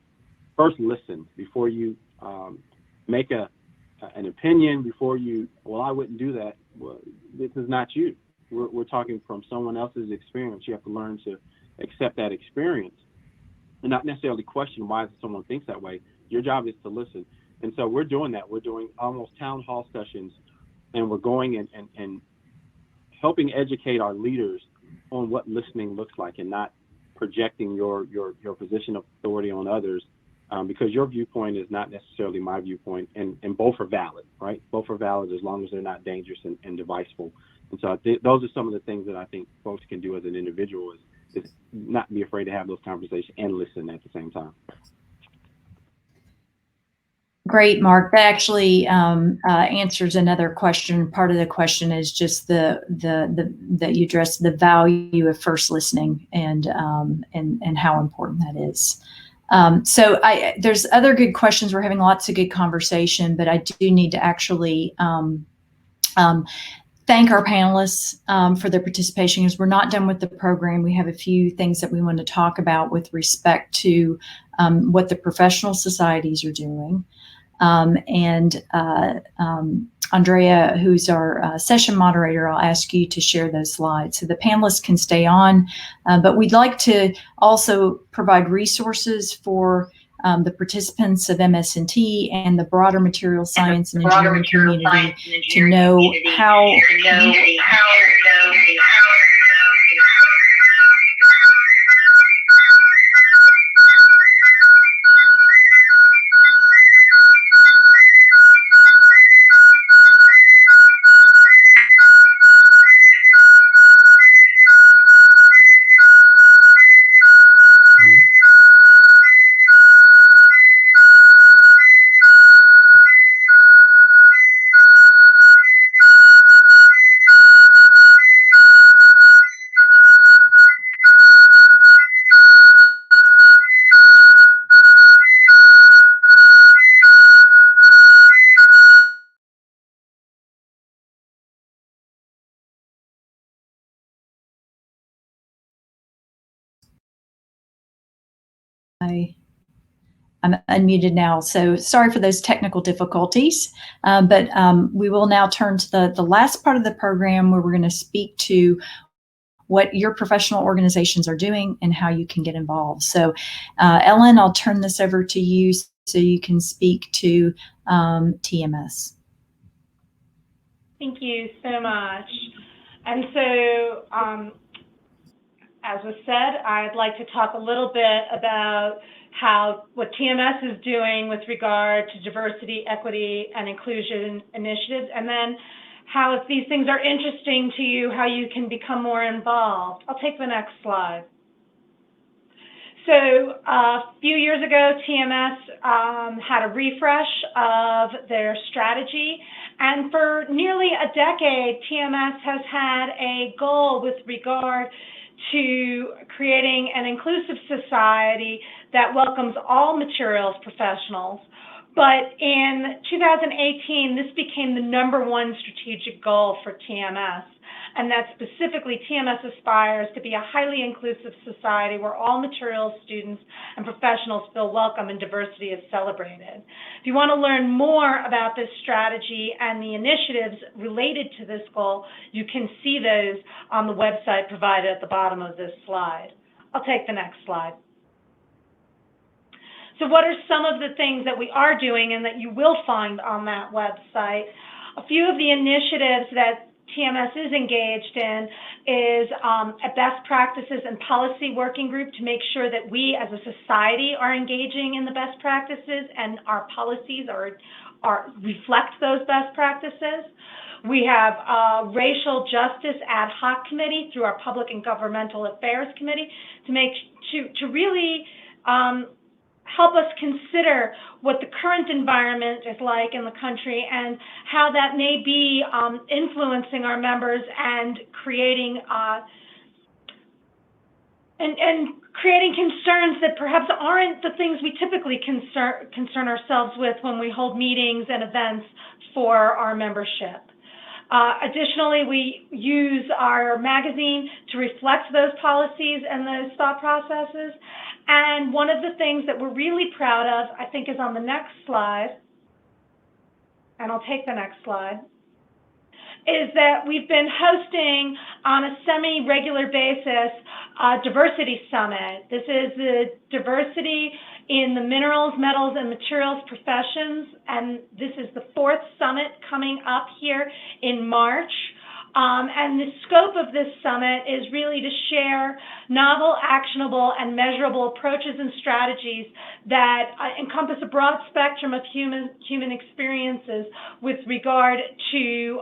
First, listen before you make an opinion. Before you, well, I wouldn't do that. Well, this is not you. We're talking from someone else's experience. You have to learn to accept that experience and not necessarily question why someone thinks that way. Your job is to listen. And so we're doing that. We're doing almost town hall sessions, and we're going and helping educate our leaders on what listening looks like, and not projecting your position of authority on others, because your viewpoint is not necessarily my viewpoint, and both are valid, right? Both are valid as long as they're not dangerous and divisive. And so those are some of the things that I think folks can do as an individual is not be afraid to have those conversations and listen at the same time. Great, Mark. That actually answers another question. Part of the question is just that you addressed the value of first listening and how important that is. So there's other good questions. We're having lots of good conversation, but I do need to actually thank our panelists for their participation, because we're not done with the program. We have a few things that we want to talk about with respect to what the professional societies are doing. Andrea, who's our session moderator, I'll ask you to share those slides so the panelists can stay on. But we'd like to also provide resources for the participants of MS&T and the broader material science and engineering community to know how I'm unmuted now, so sorry for those technical difficulties, but we will now turn to the last part of the program where we're going to speak to what your professional organizations are doing and how you can get involved. So Ellen, I'll turn this over to you so you can speak to TMS. Thank you so much. And so, as was said, I'd like to talk a little bit about what TMS is doing with regard to diversity, equity, and inclusion initiatives, and then how, if these things are interesting to you, how you can become more involved. I'll take the next slide. So a few years ago, TMS had a refresh of their strategy, and for nearly a decade, TMS has had a goal with regard to creating an inclusive society that welcomes all materials professionals. But in 2018, this became the #1 strategic goal for TMS, and that specifically TMS aspires to be a highly inclusive society where all materials students and professionals feel welcome and diversity is celebrated. If you want to learn more about this strategy and the initiatives related to this goal, you can see those on the website provided at the bottom of this slide. I'll take the next slide. So what are some of the things that we are doing and that you will find on that website? A few of the initiatives that TMS is engaged in is a best practices and policy working group to make sure that we as a society are engaging in the best practices and our policies reflect those best practices. We have a racial justice ad hoc committee through our public and governmental affairs committee to really help us consider what the current environment is like in the country and how that may be influencing our members and creating creating concerns that perhaps aren't the things we typically concern ourselves with when we hold meetings and events for our membership. Additionally, we use our magazine to reflect those policies and those thought processes. And one of the things that we're really proud of, I think, is on the next slide, and I'll take the next slide, is that we've been hosting on a semi-regular basis a diversity summit. This is the diversity in the minerals, metals, and materials professions, and this is the 4th summit coming up here in March. And the scope of this summit is really to share novel, actionable, and measurable approaches and strategies that encompass a broad spectrum of human experiences with regard to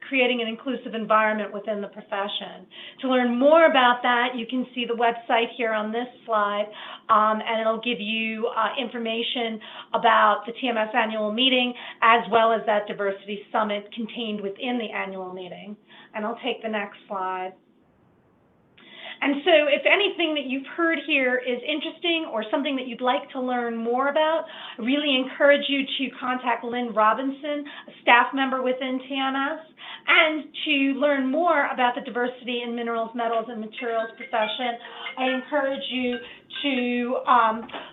creating an inclusive environment within the profession. To learn more about that, you can see the website here on this slide, and it'll give you information about the TMS annual meeting, as well as that diversity summit contained within the annual meeting. And I'll take the next slide. And so if anything that you've heard here is interesting or something that you'd like to learn more about, I really encourage you to contact Lynn Robinson, a staff member within TMS, and to learn more about the diversity in minerals, metals, and materials profession. I encourage you to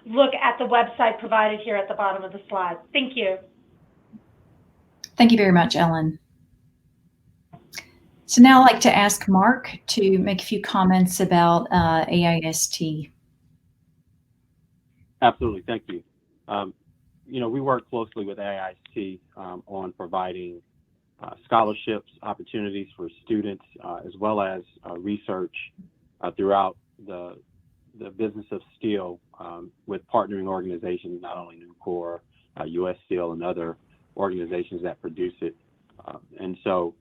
look at the website provided here at the bottom of the slide. Thank you. Thank you very much, Ellen. So now I'd like to ask Mark to make a few comments about AIST. Absolutely, thank you. We work closely with AIST on providing scholarships, opportunities for students, as well as research throughout the business of steel with partnering organizations, not only Nucor, U.S. Steel, and other organizations that produce it. And so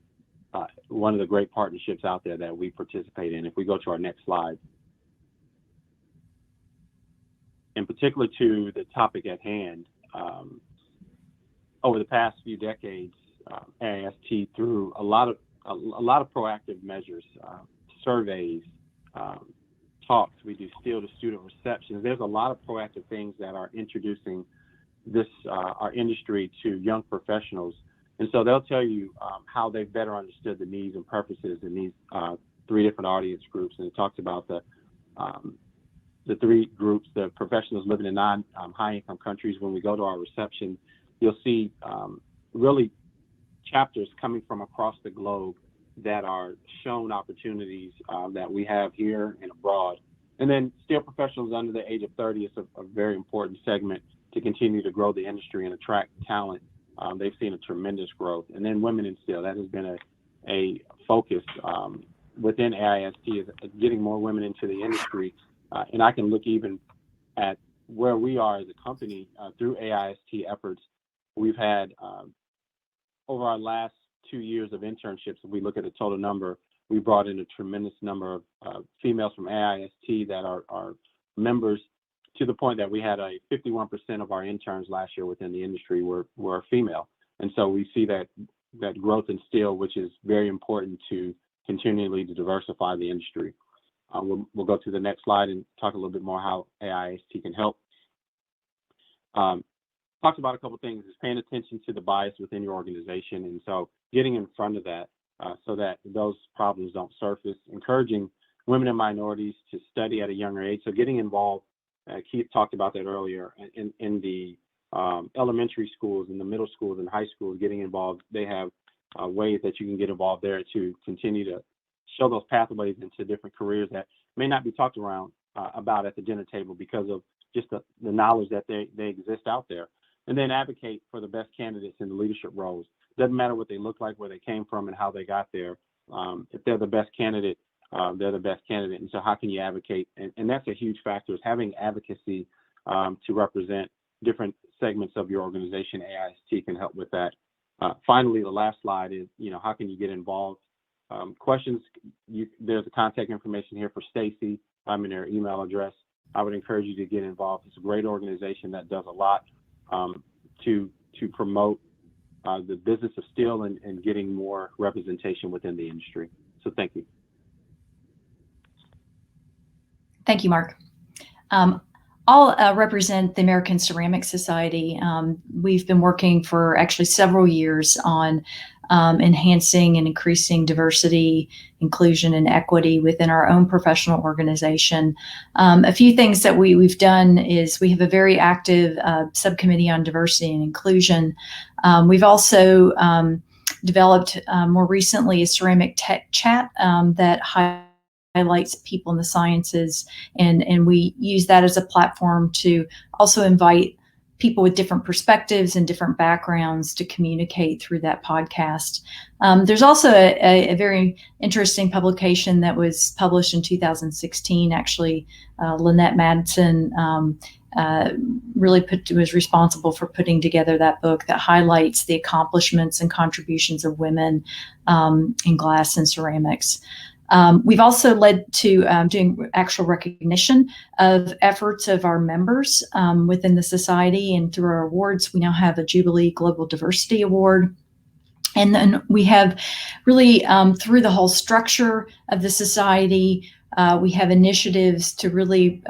one of the great partnerships out there that we participate in, if we go to our next slide, in particular to the topic at hand, over the past few decades, AIST through a lot of proactive measures, surveys, talks. We do steel to student receptions. There's a lot of proactive things that are introducing this our industry to young professionals. And so they'll tell you how they've better understood the needs and purposes in these 3 different audience groups. And it talks about the 3 groups, the professionals living in non-high-income countries. When we go to our reception, you'll see really chapters coming from across the globe that are shown opportunities that we have here and abroad. And then steel professionals under the age of 30 is a very important segment to continue to grow the industry and attract talent. They've seen a tremendous growth. And then women in steel, that has been a focus within AIST, is getting more women into the industry. And I can look even at where we are as a company through AIST efforts. We've had over our last 2 years of internships, if we look at the total number, we brought in a tremendous number of females from AIST that are members, to the point that we had 51% of our interns last year within the industry were female. And so we see that growth in steel, which is very important to continually to diversify the industry. We'll go to the next slide and talk a little bit more how AIST can help. Talked about a couple of things, is paying attention to the bias within your organization. And so getting in front of that so that those problems don't surface, encouraging women and minorities to study at a younger age. So getting involved, Keith talked about that earlier, in the elementary schools, in the middle schools and high schools, getting involved. They have ways that you can get involved there to continue to show those pathways into different careers that may not be talked about at the dinner table because of just the knowledge that they exist out there. And then advocate for the best candidates in the leadership roles. Doesn't matter what they look like, where they came from, and how they got there. If they're the best candidate, they're the best candidate. And so how can you advocate? And that's a huge factor, is having advocacy to represent different segments of your organization. AIST can help with that. Finally, the last slide is, how can you get involved? Questions, there's the contact information here for Stacy. I'm in their email address. I would encourage you to get involved. It's a great organization that does a lot to promote the business of steel and getting more representation within the industry. So thank you. Thank you, Mark. I'll represent the American Ceramic Society. We've been working for actually several years on enhancing and increasing diversity, inclusion, and equity within our own professional organization. A few things that we've done is we have a very active subcommittee on diversity and inclusion. We've also developed more recently a ceramic tech chat that highlights people in the sciences, and we use that as a platform to also invite people with different perspectives and different backgrounds to communicate through that podcast. There's also a very interesting publication that was published in 2016. Actually, Lynette Madsen really was responsible for putting together that book that highlights the accomplishments and contributions of women in glass and ceramics. We've also led to doing actual recognition of efforts of our members within the society, and through our awards, we now have a Jubilee Global Diversity Award. And then we have really, through the whole structure of the society, we have initiatives to really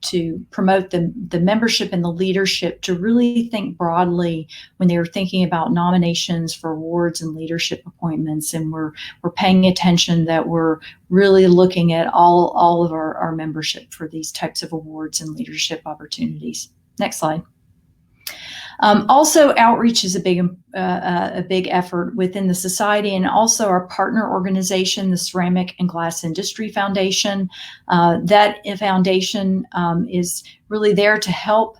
to promote the membership and the leadership to really think broadly when they were thinking about nominations for awards and leadership appointments. And we're paying attention that we're really looking at all of our membership for these types of awards and leadership opportunities. Next slide. Also, outreach is a big effort within the society, and also our partner organization, the Ceramic and Glass Industry Foundation. That foundation is really there to help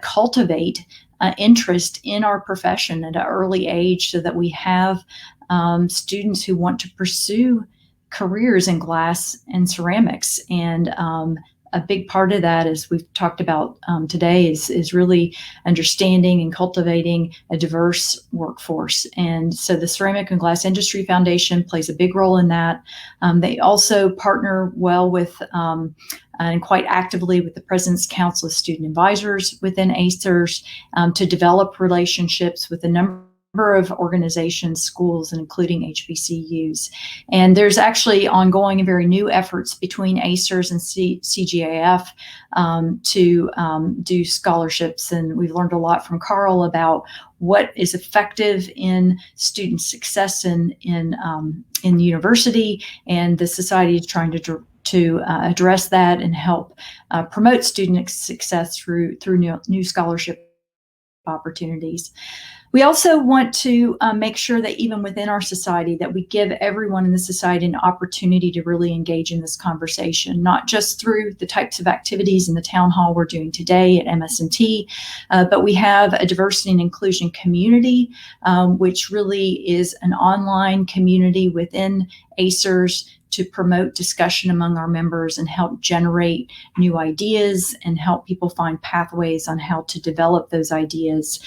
cultivate interest in our profession at an early age, so that we have students who want to pursue careers in glass and ceramics. And a big part of that, as we've talked about today, is really understanding and cultivating a diverse workforce. And so the Ceramic and Glass Industry Foundation plays a big role in that. They also partner well with and quite actively with the President's Council of Student Advisors within ACERS to develop relationships with a number of organizations, schools, and including HBCUs. And there's actually ongoing and very new efforts between ACERS and CGAF to do scholarships. And we've learned a lot from Carl about what is effective in student success in university, and the society is trying to address that and help promote student success through new scholarship opportunities. We also want to make sure that even within our society, that we give everyone in the society an opportunity to really engage in this conversation, not just through the types of activities in the town hall we're doing today at MS&T, but we have a diversity and inclusion community, which really is an online community within ACERS to promote discussion among our members and help generate new ideas and help people find pathways on how to develop those ideas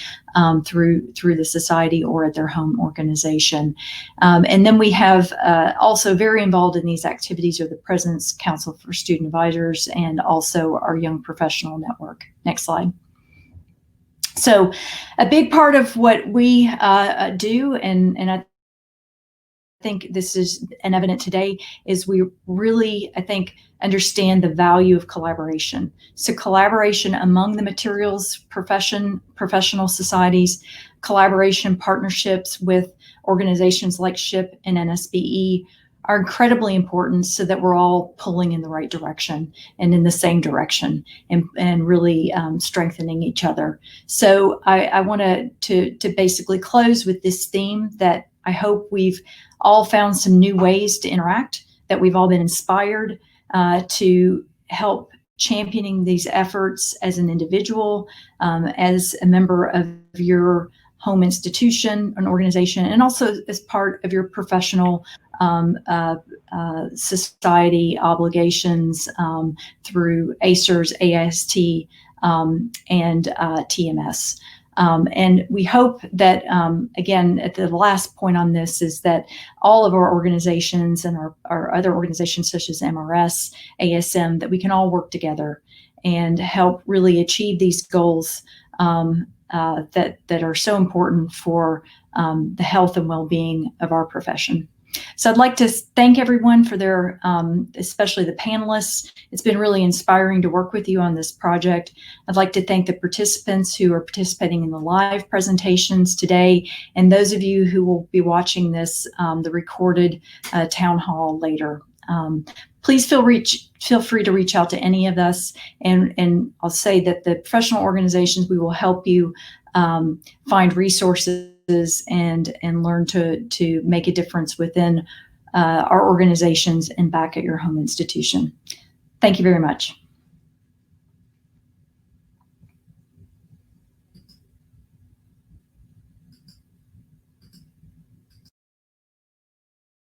through the society or at their home organization. And then we have also very involved in these activities are the President's Council for Student Advisors and also our Young Professional Network. Next slide. So a big part of what we do, and I think this is evident today, is we really, I think, understand the value of collaboration. So collaboration among the materials professional societies, collaboration partnerships with organizations like SHIP and Nsbe are incredibly important, so that we're all pulling in the right direction and in the same direction, and really strengthening each other. So I want to basically close with this theme that I hope we've all found some new ways to interact, that we've all been inspired to help championing these efforts as an individual, as a member of your home institution, an organization, and also as part of your professional society obligations through ACERS, AIST, and TMS. And we hope that, again, at the last point on this is that all of our organizations and our other organizations such as MRS, ASM, that we can all work together and help really achieve these goals that are so important for the health and well-being of our profession. So I'd like to thank everyone for their, especially the panelists. It's been really inspiring to work with you on this project. I'd like to thank the participants who are participating in the live presentations today, and those of you who will be watching this, the recorded town hall later. Please feel free to reach out to any of us, and I'll say that the professional organizations, we will help you find resources and learn to make a difference within our organizations and back at your home institution. Thank you very much.